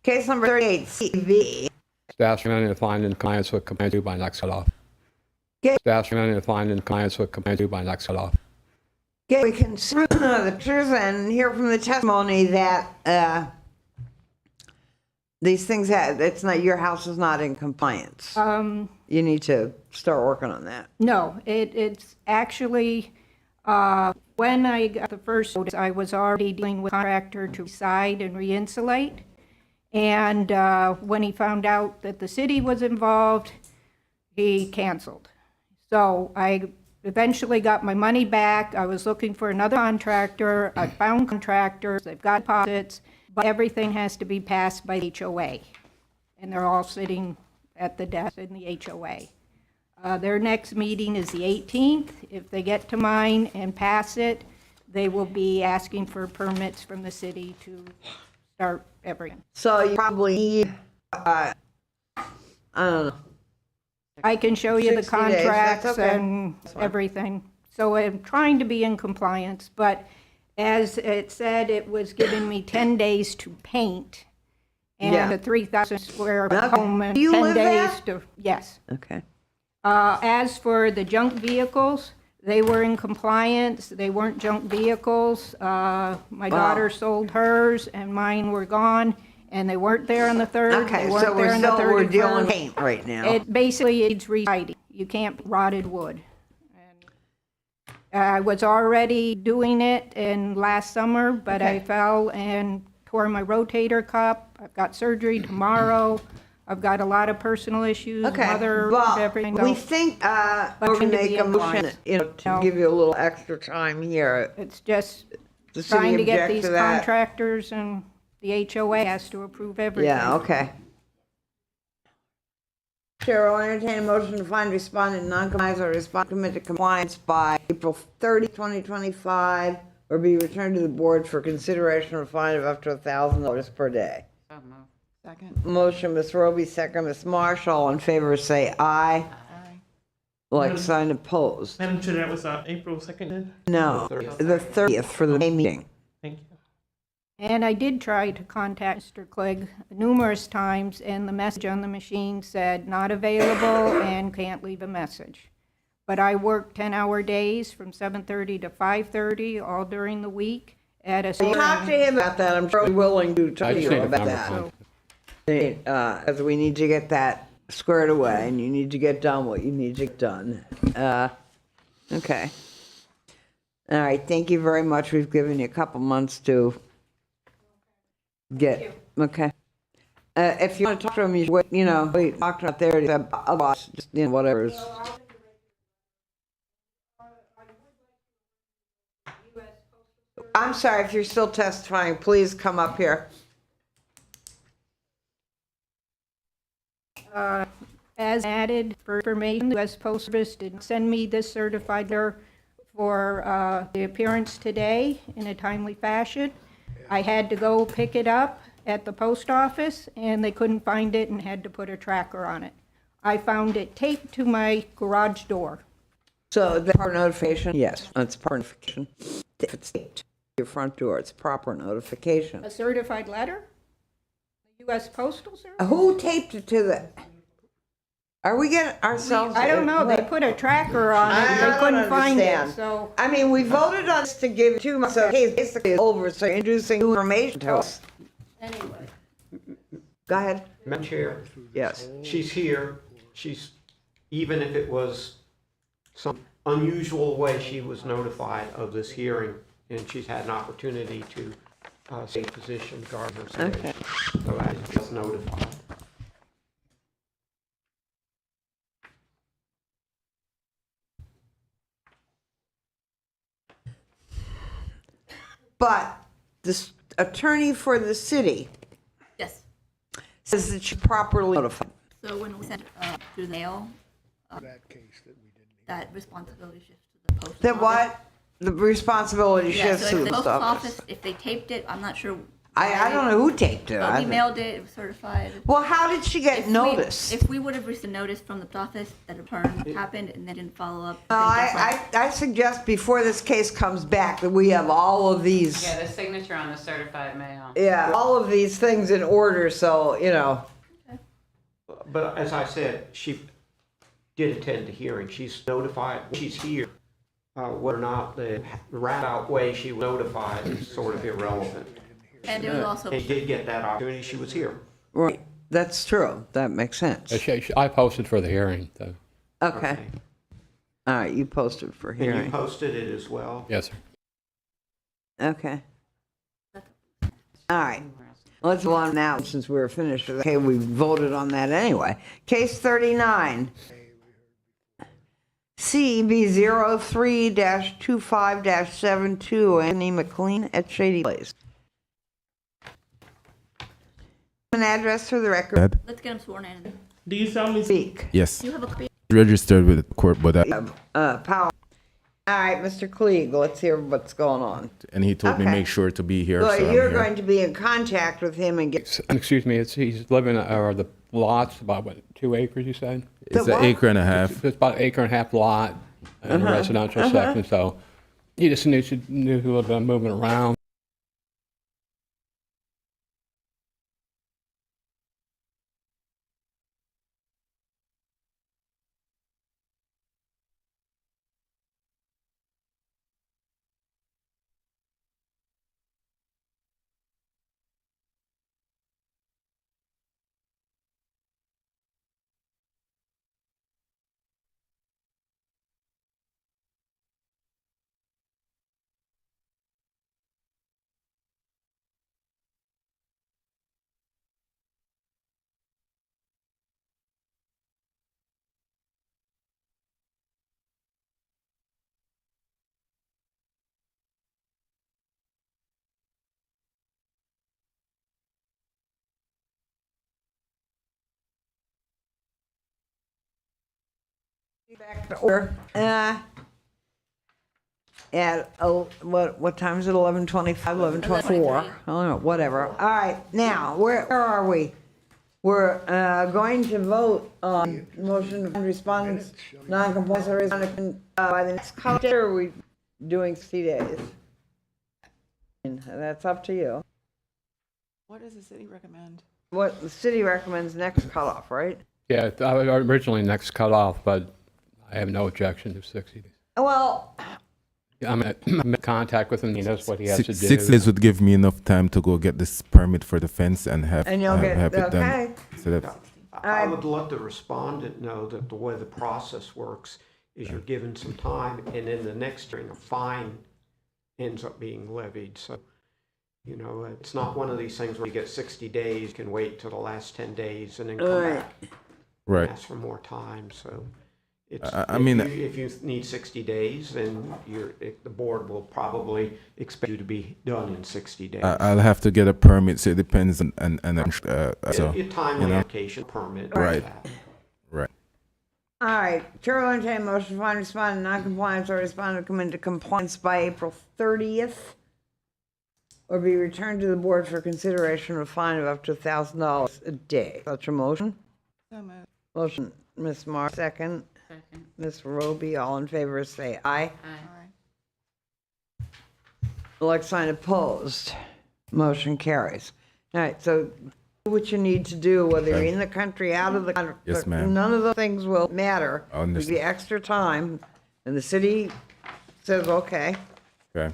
Case number 38, CV. Staff recommending to find in compliance with complaint due by next cutoff. Okay. Staff recommending to find in compliance with complaint due by next cutoff. Okay, we can see the truth and hear from the testimony that these things it's not, your house is not in compliance. You need to start working on that. No, it's actually, when I got the first notice, I was already dealing with a contractor to side and re-insulate. And when he found out that the city was involved, he canceled. So I eventually got my money back. I was looking for another contractor. I found contractors. They've got deposits, but everything has to be passed by the HOA. And they're all sitting at the desk in the HOA. Their next meeting is the 18th. If they get to mine and pass it, they will be asking for permits from the city to start everything. So you probably need, I don't know. I can show you the 60 days, that's contracts okay. and everything. So I'm trying to be in compliance, but as it said, it was giving me 10 days to paint and Yeah. a 3,000 square Okay. home and Do you 10 live days there? to, yes. Okay. As for the junk vehicles, they were in compliance. They weren't junk vehicles. My daughter sold hers and mine were gone, and they weren't there on the 3rd. Okay, They weren't so there on the we're dealing 31st. paint right now. It basically needs rewriting. You can't put rotted wood. And I was already doing it in last summer, but I Okay. fell and tore my rotator cuff. I've got surgery tomorrow. I've got a lot of personal issues, Okay, mother, well, everything. we So think, we're trying gonna to make be a in motion, compliance. to No. give you a little extra time here. It's just The city trying to get object these to that? contractors, and the HOA has to approve everything. Yeah, okay. Chair will entertain a motion to find respondent non-compliant or respond commit to compliance by April 30, 2025, or be returned to the board for consideration or fine of up to $1,000 per day. Second. Motion, Ms. Roby, second, Ms. Marsh, all in favor, say aye. Aye. Like sign opposed. Madam Chair, that was April 2nd. No, the 30th for the May meeting. Thank you. And I did try to contact Mr. Clegg numerous times, and the message on the machine said not available and can't leave a message. But I work 10-hour days from 7:30 to 5:30 all during the week at a You talk to him about that, I'm sure he's willing to tell I just you need a about number that. phone. As we need to get that squared away, and you need to get done what you need to get done. Okay. All right, thank you very much. We've given you a couple months to get, okay. If you want to talk to him, you should, we talked about there, otherwise, just, whatever. I'm sorry, if you're still testifying, please come up here. As added for information, the U.S. Postal Service did send me this certified letter for the appearance today in a timely fashion. I had to go pick it up at the post office, and they couldn't find it and had to put a tracker on it. I found it taped to my garage door. So the proper notification? Yes, it's proper notification. If it's taped to your front door, it's proper notification. A certified letter? The U.S. Postal Service? Who taped it to the, are we getting ourselves? I don't know, they put a tracker on it, I and they don't couldn't find it, understand. so. I mean, we voted on this to give 2 months, so case basically it's over, so you're introducing new information to us. Anyway. Go ahead. Madam Chair, Yes. she's here. She's, even if it was some unusual way, she was notified of this hearing, and she's had an opportunity to state position regarding her situation. So I was notified. But this attorney for the city Yes. says that she properly notified. So when we sent through the mail, That case that we didn't. that responsibility shifts to the post office. That what? The responsibility Yeah, shifts so to if the the post post office. office, if they taped it, I'm not sure. I don't know who taped it. But I we think- mailed it, it was certified. Well, how did she get notice? If we would have received a notice from the post office that a return happened and they didn't follow up. I suggest before this case comes back that we have all of these, Yeah, the signature on the certified mail. yeah, all of these things in order, so, you know. But as I said, she did attend the hearing. She's notified, she's here. Whether or not the roundabout way she was notified is sort of irrelevant. And it was also. They did get that opportunity, she was here. Right, that's true, that makes sense. I posted for the hearing, so. Okay. All right, you posted for And you hearing. posted it as well? Yes, sir. Okay. All right. Let's go on now, since we're finished with, okay, we voted on that anyway. Case 39. CB 03-25-72, Anthony McLean at Shady Place. An address for the record. Let's get them sworn in. Do you solemnly speak? Yes. You have a copy? Registered with the court, but Power. All right, Mr. Klieg, let's hear what's going on. and he told me Okay. make sure to be here. Well, so I'm you're here. going to be in contact with him and get. Excuse me, he's living, or the lot's about, what, 2 acres, you said? It's an acre and a half. It's about an acre and a half lot in a residential section, so you just need to do a little bit of moving around. Back to order. What time is it? 11:25, 11:24? I don't know, whatever. All right, now, where are we? We're going to vote on motion of respondents, non-compulsory by the next call. Or are we doing 60 days? And that's up to you. What does the city recommend? What the city recommends next cutoff, right? Yeah, originally next cutoff, but I have no objection to 60 days. Well, I'm in contact with him, he knows what he has to do. 6 days would give me enough time to go get this permit for the fence and have, and you'll get, have it okay. done. So that's, I would let the respondent know that the way the process works is you're given some time, and in the next hearing, a fine ends up being levied. So, you know, it's not one of these things where you get 60 days, you can wait till the last 10 days and then come Right. back Right. and ask for more time. So, it's, I mean, if you need 60 days, then the board will probably expect you to be done in 60 days. I'll have to get a permit, so it depends on, so, a timely you know. application permit. Right. that. Right. All right, Chair will entertain a motion to find respondent non-compliance or respondent come into compliance by April 30th or be returned to the board for consideration of a fine of up to $1,000 a day. Such a motion? So moved. Motion, Ms. Mar, second. Second. Ms. Roby, all in favor, say aye. Aye. Like sign opposed. Motion carries. All right, so do what you need to do, whether you're in the country, out of the country. Yes, ma'am. None of those things will matter. I understand. Give you extra time, and the city says, okay. Okay.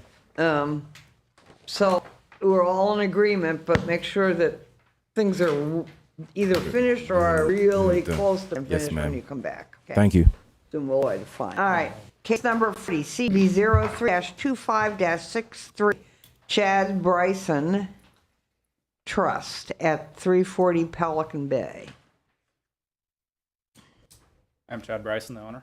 So we're all in agreement, but make sure that things are either finished or are really close to Yes, finished when ma'am. you come back. Okay? Thank you. Then we'll avoid the fine. All right, case number 40, CB 03-25-63, Chad Bryson Trust at 340 Pelican Bay. I'm Chad Bryson, the owner.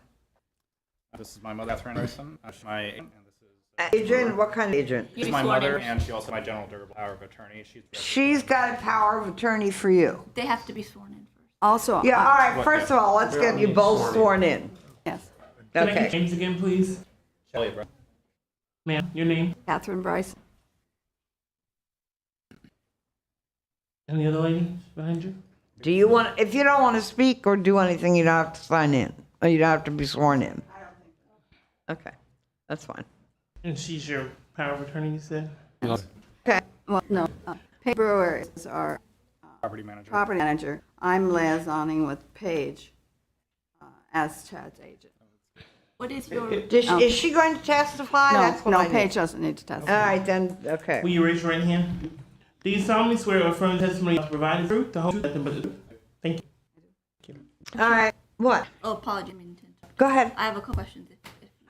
This is my mother, Catherine Bryson. My and this is Agent, what kind of agent? this is my mother, and she also has my general durable power of attorney. She's got a power of attorney for you. They have to be sworn in first. Also. Yeah, all right, first of all, let's get you both sworn in. Yes. Can I Okay. get names again, please? Shelley, bro. Ma'am, your name? Catherine Bryce. And the other lady behind you? Do you want, if you don't want to speak or do anything, you don't have to sign in, or you don't have to be sworn in. Okay, that's fine. And she's your power of attorney, you said? Okay. Well, no, Paige Brewer is our Property manager. property manager. I'm liaisoning with Paige as Chad's agent. What is your, Is she going to testify? That's what No, I no, need. Paige doesn't need to All testify. right, then, okay. Will you raise your right hand? Do you solemnly swear or affirm the testimony you provide the truth, the whole truth, nothing but the truth? Thank you. All right, what? oh, apology, I mean to interrupt. Go ahead. I have a couple questions.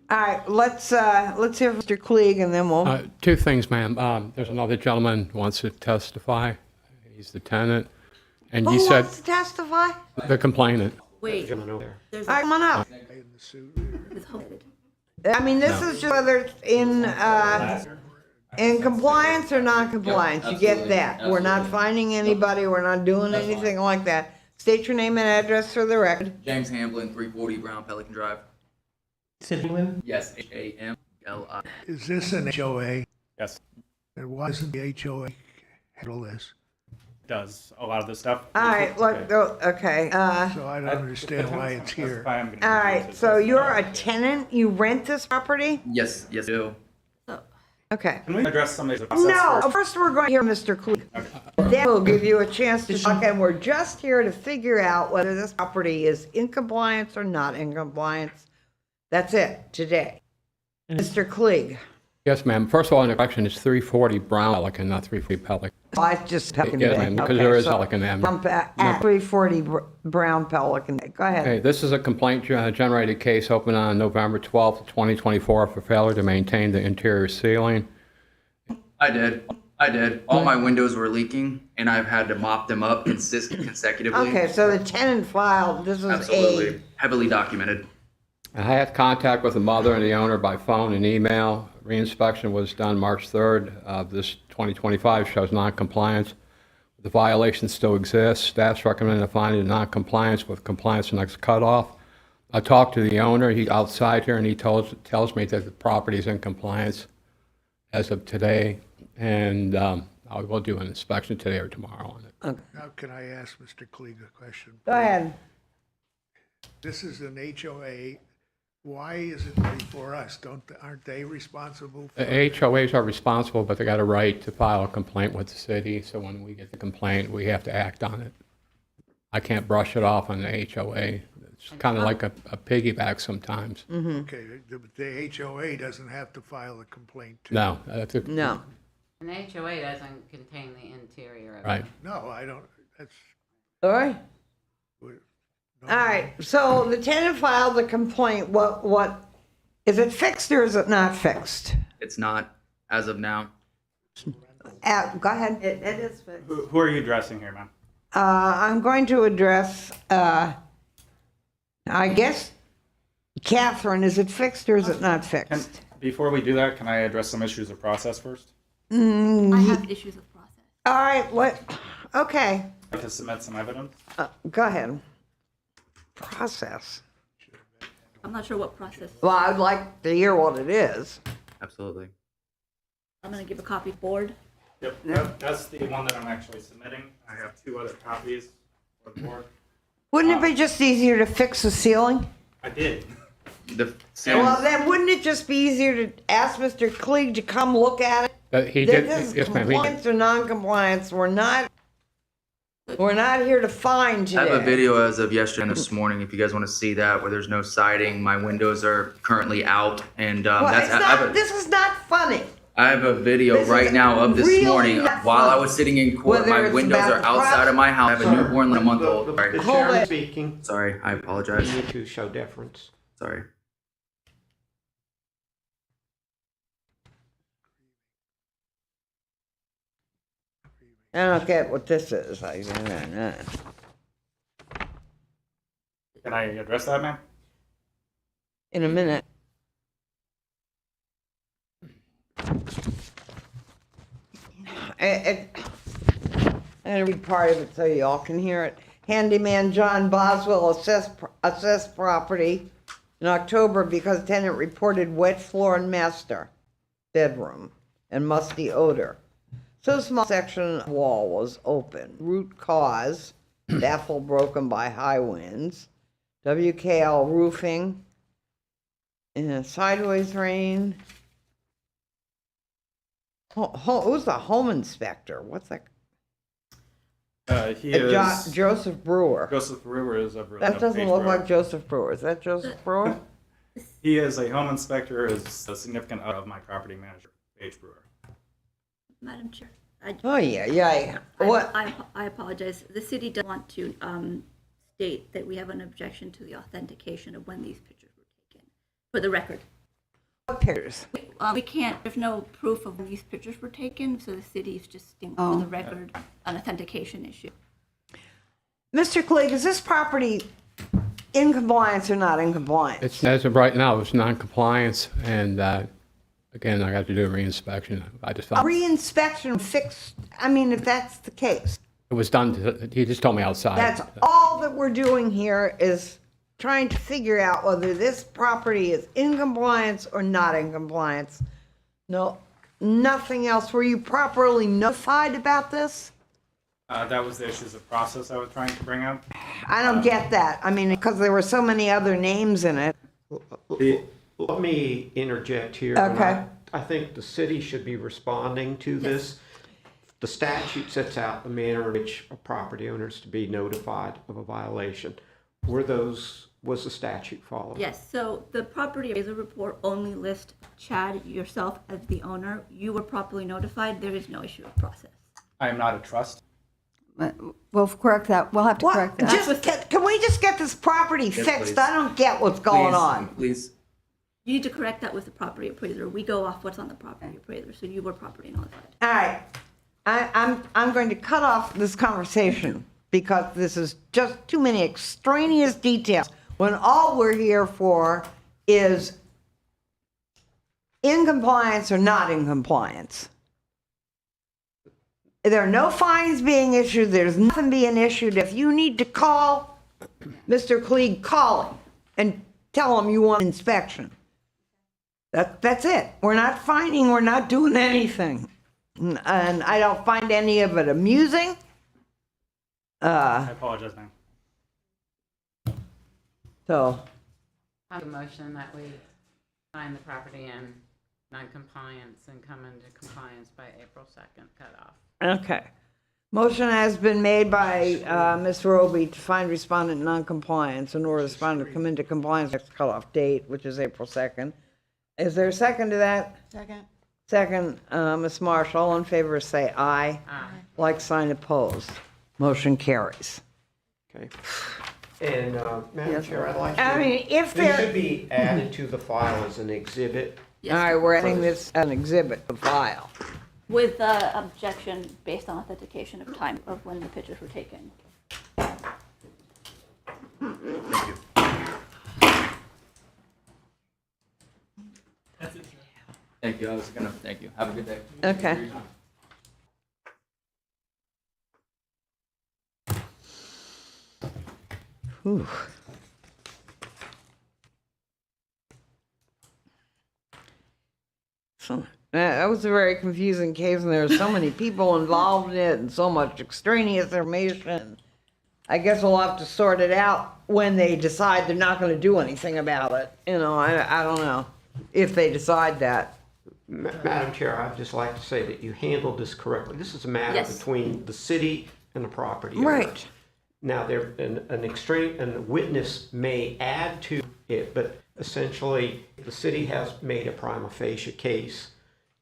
All right, let's hear Mr. Klieg and then we'll. Two things, ma'am. There's another gentleman who wants to testify. He's the tenant. And Who he said, wants to testify? the complainant. Wait, All right, come on up. it's hosted. I mean, this is just whether it's in compliance or non-compliance. You get that. We're not finding anybody, we're not doing anything like that. State your name and address for the record. James Hamblin, 340 Brown Pelican Drive. City Yes, Hamli. Is this an HOA? Yes, And why doesn't the HOA handle this? it does a lot of this stuff. All right, look, okay. So I don't understand why it's here. All right, so you're a tenant, you rent this property? Yes, yes, I do. Okay. Can we address some of these process No, first? first we're going to hear Mr. Klieg. Then we'll give you a chance to talk, and we're just here to figure out whether this property is in compliance or not in compliance. That's it, today. Mr. Klieg. Yes, ma'am. First of all, in the correction, it's 340 Brown Pelican, not 340 Pelican. I just Pelican Yes, Bay. ma'am, because Okay, there is so Pelican Avenue. Bump at 340 Brown Pelican Bay. Go ahead. Okay, this is a complaint-generated case opened on November 12th, 2024 for failure to maintain the interior ceiling. I did. All my windows were leaking, and I've had to mop them up consecutively. Okay, so the tenant filed, this is Absolutely. Heavily documented. I had contact with the mother and the owner by phone and email. Reinspection was done March 3rd of this 2025, shows non-compliance. The violation still exists. Staff's recommended a finding of non-compliance with compliance next cutoff. I talked to the owner, he's outside here, and he tells me that the property is in compliance as of today, and I will do an inspection today or tomorrow on it. Now, can I ask Mr. Klieg a question? Go ahead. This is an HOA. Why is it before us? Aren't they responsible for The HOAs are responsible, but they got a right to file a complaint with the city, so when we get the complaint, we have to act on it. I can't brush it off on the HOA. It's kind of like a piggyback sometimes. Okay, the HOA doesn't have to file a complaint to? No. No. An HOA doesn't contain the interior of it. Right. No, I don't, that's, All right. All right, so the tenant filed the complaint, what, is it fixed or is it not fixed? It's not as of now. Go ahead. It is fixed. Who are you addressing here, ma'am? I'm going to address, I guess, Catherine, is it fixed or is it not fixed? Before we do that, can I address some issues of process first? I have issues of process. All right, okay, I'd like to submit some evidence. go ahead. Process. I'm not sure what process. Well, I'd like to hear what it is. Absolutely. I'm gonna give a copy board. Yep, that's the one that I'm actually submitting. I have two other copies for the board. Wouldn't it be just easier to fix the ceiling? I did. Well, then wouldn't it just be easier to ask Mr. Klieg to come look at it? He did, This is yes, ma'am, he did. compliance or non-compliance, we're not here to find today. I have a video as of yesterday and this morning, if you guys want to see that, where there's no siding. My windows are currently out, and Well, that's. this is not funny. I have a video This right is now of this really morning not while I funny. was sitting in court. Whether My it's windows about are the outside of my house. I have a process- newborn and a month old. The Sorry. chairman speaking. Sorry, I apologize. You need to show deference. Sorry. I don't get what this is. Can I address that, ma'am? In a minute. I'm gonna read part of it so y'all can hear it. Handyman John Boswell assessed property, in October because tenant reported wet floor and master bedroom and musty odor. So a small section of wall was open. Root cause, baffle broken by high winds. WKL roofing. Sideways rain. Who's the home inspector? What's that? He is. Joseph Brewer. Joseph Brewer is a. That doesn't look like Joseph Brewer. Is that Joseph Brewer? He is a home inspector, is a significant of my property manager, Paige Brewer. Madam Chair. Oh, yeah. What? I apologize. The city does want to state that we have an objection to the authentication of when these pictures were taken, for the record. What pictures? We can't, there's no proof of when these pictures were taken, so the city is just stating for the record an authentication issue. Mr. Clegg, is this property in compliance or not in compliance? It's, as of right now, it's non-compliance, and again, I got to do a reinspection. I just A found reinspection fixed, I mean, if that's the case. it was done, he just told me outside. That's all that we're doing here is trying to figure out whether this property is in compliance or not in compliance. No, nothing else. Were you properly notified about this? That was the issues of process I was trying to bring up. I don't get that. I mean, because there were so many other names in it. Let me interject here. Okay. I think the city should be responding to this. The statute sets out the manner in which a property owner is to be notified of a violation. Was the statute followed? Yes, so the property appraisal report only lists Chad, yourself, as the owner. You were properly notified. There is no issue of process. I am not a trust. We'll correct that. We'll have to correct that. Can we just get this property fixed? please. I don't get what's going on. Please. You need to correct that with the property appraiser. We go off what's on the property appraiser, so you were properly notified. All right. I'm going to cut off this conversation because this is just too many extraneous details when all we're here for is in compliance or not in compliance. There are no fines being issued. There's nothing being issued. If you need to call Mr. Klieg, call him and tell him you want inspection. That's it. We're not fining. We're not doing anything. And I don't find any of it amusing. I apologize, ma'am. So, I have a motion that we find the property in non-compliance and come into compliance by April 2nd cutoff. okay. Motion has been made by Ms. Roby to find respondent in non-compliance in order for respondent to come into compliance next cutoff date, which is April 2nd. Is there a second to that? Second. Second, Ms. Marsh, all in favor say aye. Aye. Like sign opposed. Motion carries. Okay. And Madam Chair, I'd like to. I mean, if This there, should be added to the file as an exhibit. all right, we're adding this as an exhibit to file. With the objection based on authentication of time of when the pictures were taken. Thank you. I was gonna. Thank you. Have a good day. Okay. Whew. So, that was a very confusing case, and there are so many people involved in it and so much extraneous information. I guess we'll have to sort it out when they decide they're not going to do anything about it. You know, I don't know if they decide that. Madam Chair, I'd just like to say that you handled this correctly. This is a matter Yes. between the city and the property owner. Right. Now, a witness may add to it, but essentially, the city has made a prima facie case.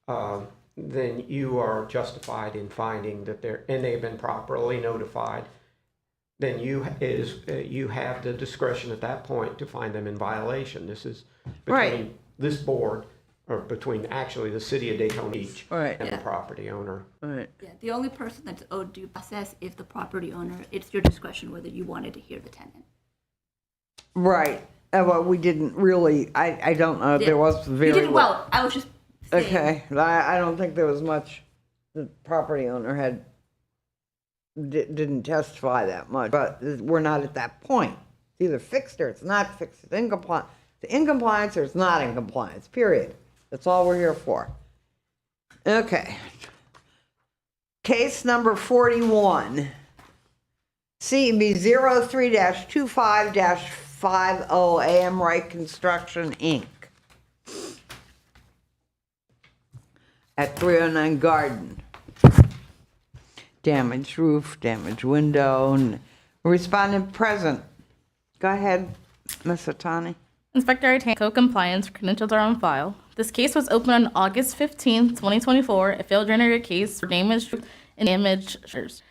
Then you are justified in finding that and they've been properly notified. Then you have the discretion at that point to find them in violation. This is between Right. this board, or between actually the city of Daytona Beach Right. and Yeah. the property owner. Right. Yeah, the only person that's owed due process is the property owner. It's your discretion whether you wanted to hear the tenant. Right. Well, we didn't really, I don't know, Yeah. there was very. You did well. I was just saying. Okay, I don't think there was much, the property owner didn't testify that much, but we're not at that point. It's either fixed or it's not fixed, it's in compliance. It's in compliance or it's not in compliance, period. That's all we're here for. Okay. Case number 41. CB 03-25-50 AM Wright Construction, Inc. At 309 Garden. Damaged roof, damaged window, respondent present. Go ahead, Ms. Otani. Inspector Itani, co-compliance credentials are on file. This case was opened on August 15, 2024, a failed generated case for damaged and damaged shutters.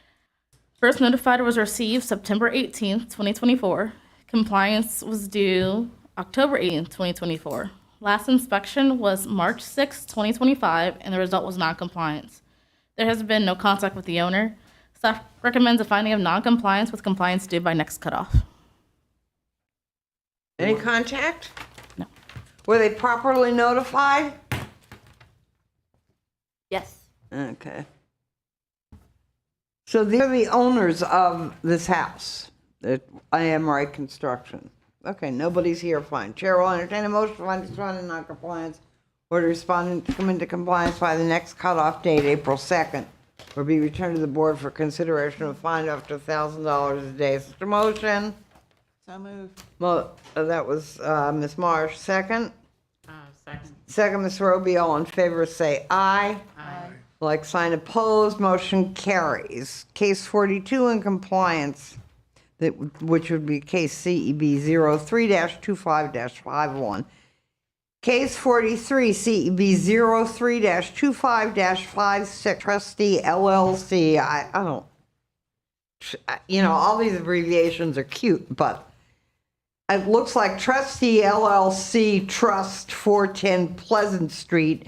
First notified was received September 18, 2024. Compliance was due October 18, 2024. Last inspection was March 6, 2025, and the result was non-compliance. There has been no contact with the owner. Staff recommends a finding of non-compliance with compliance due by next cutoff. Any contact? No. Were they properly notified? Yes. Okay. So they're the owners of this house, that I Am Right Construction. Okay, nobody's here, fine. Chair will entertain a motion to find respondent in non-compliance or to respondent to come into compliance by the next cutoff date, April 2nd, or be returned to the board for consideration of fine up to $1,000 a day. Such a motion. So moved. That was Ms. Marsh. Second? Second. Second, Ms. Roby. All in favor say aye. Aye. Like sign opposed, motion carries. Case 42 in compliance, which would be case CEB 03-25-51. Case 43, CEB 03-25-56, trustee LLC. I don't, all these abbreviations are cute, but it looks like trustee LLC Trust 410 Pleasant Street,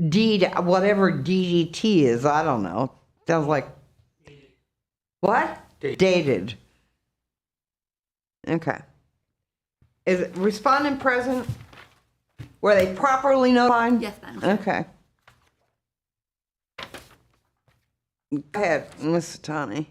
deed, whatever DDT is, I don't know. Sounds like, what? Dated. Okay. Is it respondent present? Were they properly notified? Yes, Madam Chair. Okay. Go ahead, Ms. Tani.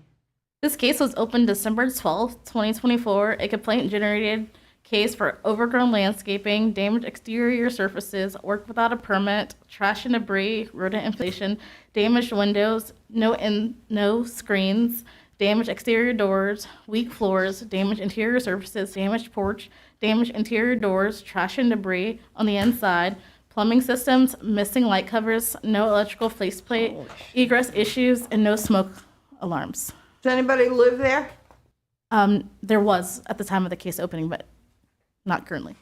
This case was opened December 12, 2024. A complaint generated case for overgrown landscaping, damaged exterior surfaces, work without a permit, trash and debris, rodent infestation, damaged windows, no screens, damaged exterior doors, weak floors, damaged interior surfaces, damaged porch, damaged interior doors, trash and debris on the inside, plumbing systems, missing light covers, no electrical faceplate, egress issues, and no smoke alarms. Does anybody live there? There was at the time of the case opening, but not currently.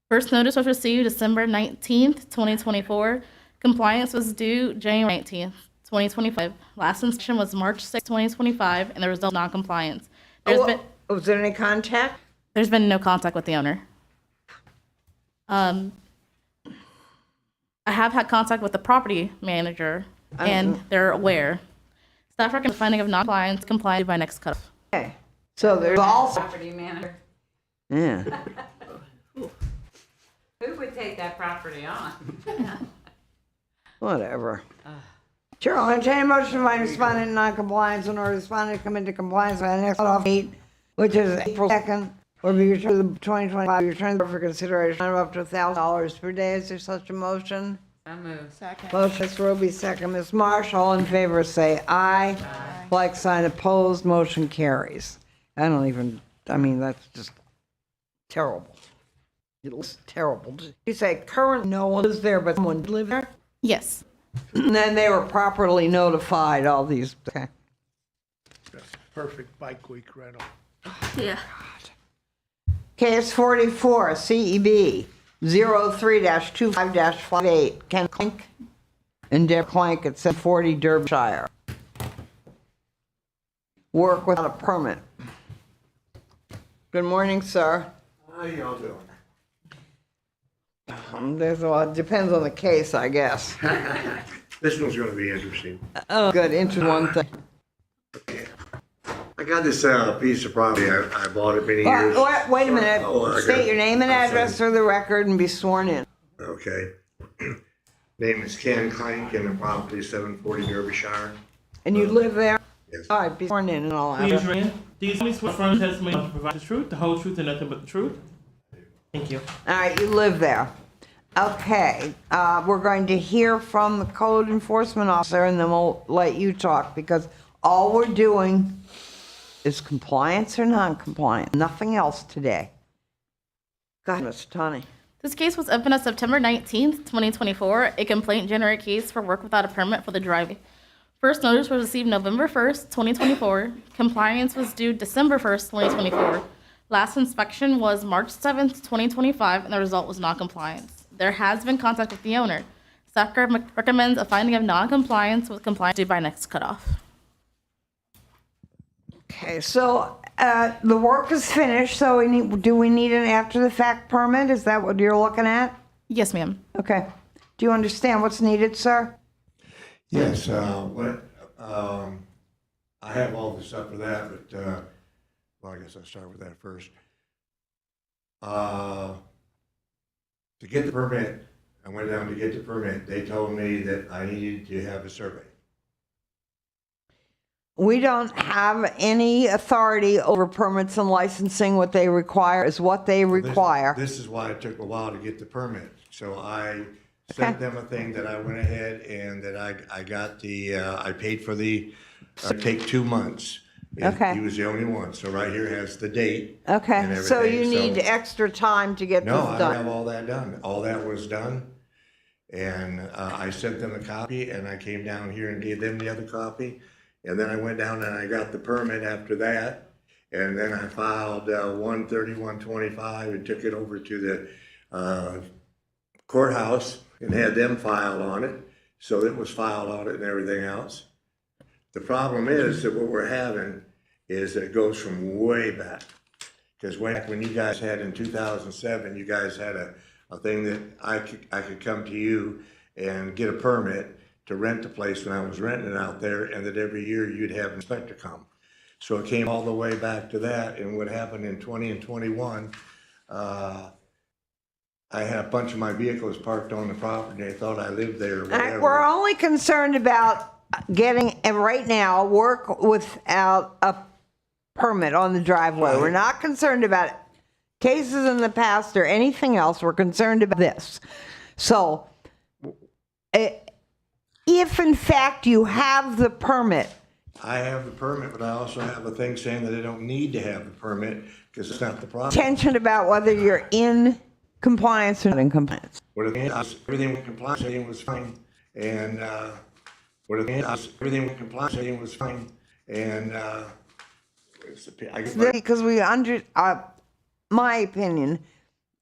First notice was received December 19th, 2024. Compliance was due January 19th, 2025. Last inspection was March 6th, 2025, and the result non-compliance. Was there any contact? There's been no contact with the owner. I have had contact with the property manager, and they're aware. Staff recommends finding of non-compliance complied by next cutoff. Okay. So there's also. Property manager. Yeah. Who would take that property on? Whatever. Chair will entertain a motion to find respondent in non-compliance in order for respondent to come into compliance by the next cutoff date, which is April 2nd, or be returned to the 2025, returned for consideration of up to $1,000 per day. Is there such a motion? So moved. Second. Motion, Ms. Roby, second. Ms. Marsh, all in favor say aye. Aye. Like sign opposed, motion carries. That's just terrible. It looks terrible. You say current no one lives there, but someone lives there? Yes. And then they were properly notified, all these, okay. Perfect bike week rental. Yeah. Case 44, CEB 03-25-58, Ken Clank and Deb Clank at 740 Derbyshire. Work without a permit. Good morning, sir. How y'all doing? It depends on the case, I guess. This one's going to be interesting. Oh, good. Into one thing. Okay. I got this piece of property. I bought it many years. Wait a minute. Oh, State your name and address for the record and be sworn in. Okay. Name is Ken Clank and the property is 740 Derbyshire. And you live there? Yes. All right, be sworn in and all that. Please, Rand. Do you swear affirm testimony to provide the truth, the whole truth, and nothing but the truth? Thank you. All right, you live there. Okay, we're going to hear from the code enforcement officer, and then we'll let you talk, because all we're doing is compliance or non-compliance, nothing else today. Go ahead, Mr. Tani. This case was opened on September 19th, 2024, a complaint generated case for work without a permit for the driveway. First notice was received November 1st, 2024. Compliance was due December 1st, 2024. Last inspection was March 7th, 2025, and the result was non-compliance. There has been contact with the owner. Staff recommends a finding of non-compliance with compliance due by next cutoff. Okay, so the work is finished, so do we need an after-the-fact permit? Is that what you're looking at? Yes, ma'am. Okay. Do you understand what's needed, sir? Yes, I have all the stuff for that, but, well, I guess I'll start with that first. To get the permit, I went down to get the permit, they told me that I needed to have a survey. We don't have any authority over permits and licensing. What they require is what they require. This is why it took a while to get the permit. So I sent them a thing that I went ahead and that I got the, I paid for the, take 2 months. Okay. He was the only one. So right here has the date. Okay, and so you everything. need extra time to get this No, I done. have all that done. All that was done. And I sent them a copy and I came down here and gave them the other copy. And then I went down and I got the permit after that. And then I filed 13125 and took it over to the courthouse and had them filed on it. So it was filed on it and everything else. The problem is that what we're having is that it goes from way back. Because way back when you guys had in 2007, you guys had a thing that I could come to you and get a permit to rent the place when I was renting it out there, and that every year you'd have an inspector come. So it came all the way back to that, and what happened in 20 and 21, I had a bunch of my vehicles parked on the property, they thought I lived there or All right, whatever. we're only concerned about getting, and right now, work without a permit on the driveway. We're not concerned about cases in the past or anything else. We're concerned about this. So, if in fact you have the permit, I have the permit, but I also have a thing saying that I don't need to have the permit because it's not the problem. tension about whether you're in compliance or not in compliance. Everything with compliance, everything was fine, and everything with compliance, everything was fine, and Because my opinion,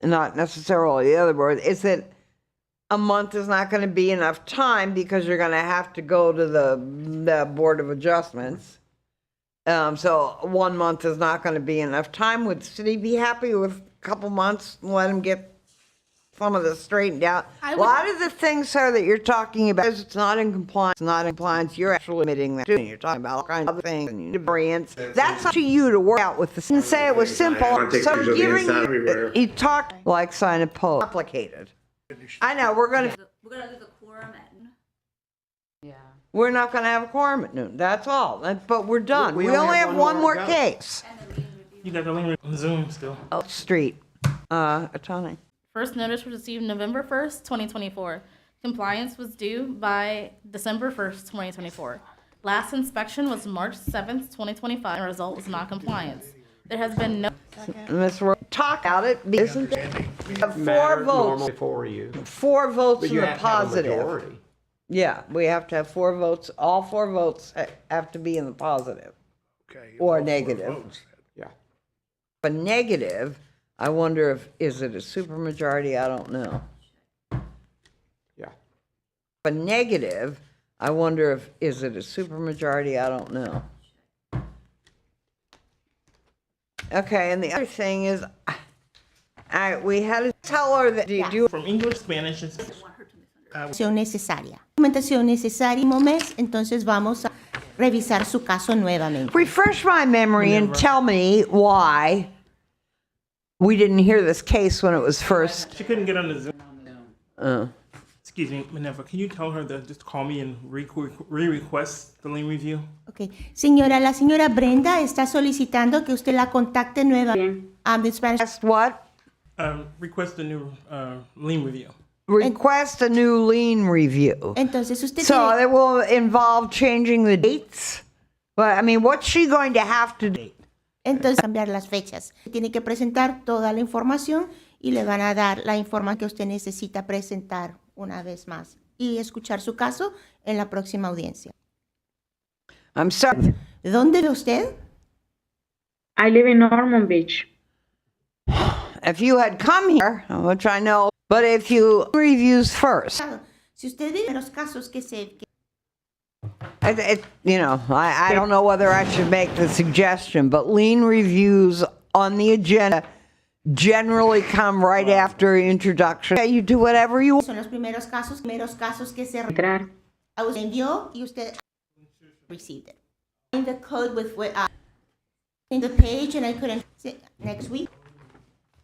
not necessarily the other board, is that a month is not going to be enough time because you're going to have to go to the Board of Adjustments. So 1 month is not going to be enough time. Would the city be happy with a couple months and let them get some of this straightened out? A lot of the things, sir, that you're talking about, it's not in compliance, not in compliance. You're actually admitting that. You're talking about all kinds of other things and you need variance. That's up to you to work out with the city. Say it was simple. So giving, he talked like sign a post. Complicated. I know, we're gonna do the quorum at Yeah. we're not gonna have a quorum at noon. That's all. But we're done. We We only only have have one one more more to go. case. You got the link on Zoom still. Street. Attorney. First notice was received November 1st, 2024. Compliance was due by December 1st, 2024. Last inspection was March 7th, 2025, and the result was non-compliance. There has been no... Ms. Roy, talk about it, isn't there? We have four Matter votes. normally for you. 4 votes But in you the have to have a positive. majority. Yeah, we have to have 4 votes. All 4 votes have to be in the positive Okay. or all 4 negative. votes. Yeah. But negative, I wonder if, is it a supermajority? I don't know. Yeah. But negative, I wonder if, is it a supermajority? I don't know. Okay, and the other thing is, we had to tell her that, do you do From English, Spanish, and Necesaria. Documentación necesaria mes, entonces vamos a revisar su caso nuevamente. refresh my memory and tell me why we didn't hear this case when it was first. she couldn't get on the Zoom. Excuse me, Minerva, can you tell her to just call me and re-request the lien review? Ok. Señora, la señora Brenda está solicitando que usted la contacte nuevamente. The Spanish. What? Request a new lien review. Request a new lien review. Entonces usted So tiene- it will involve changing the dates? But, I mean, what's she going to have to do? Entonces, cambiar las fechas. Tiene que presentar toda la información y le van a dar la información que usted necesita presentar una vez más y escuchar su caso en la próxima audiencia. I'm sorry. ¿Dónde vive usted? I live in Ormond Beach. If you had come here, which I know, but if you reviews first, Si usted vive en los casos que se... you know, I don't know whether I should make the suggestion, but lien reviews on the agenda generally come right after introduction. You do whatever you want. Son los primeros casos que se... A usted envió y usted received it. In the code with in the page and I couldn't... Next week.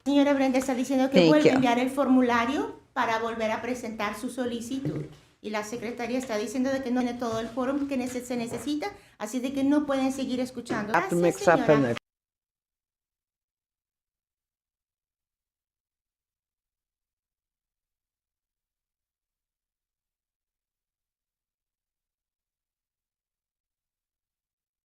Señora Brenda está diciendo que Thank vuelve a you. enviar el formulario para volver a presentar su solicitud. Y la secretaria está diciendo de que no tiene todo el quórum que se necesita, así de que no pueden seguir escuchando. Have to Gracias, mix up in señora. the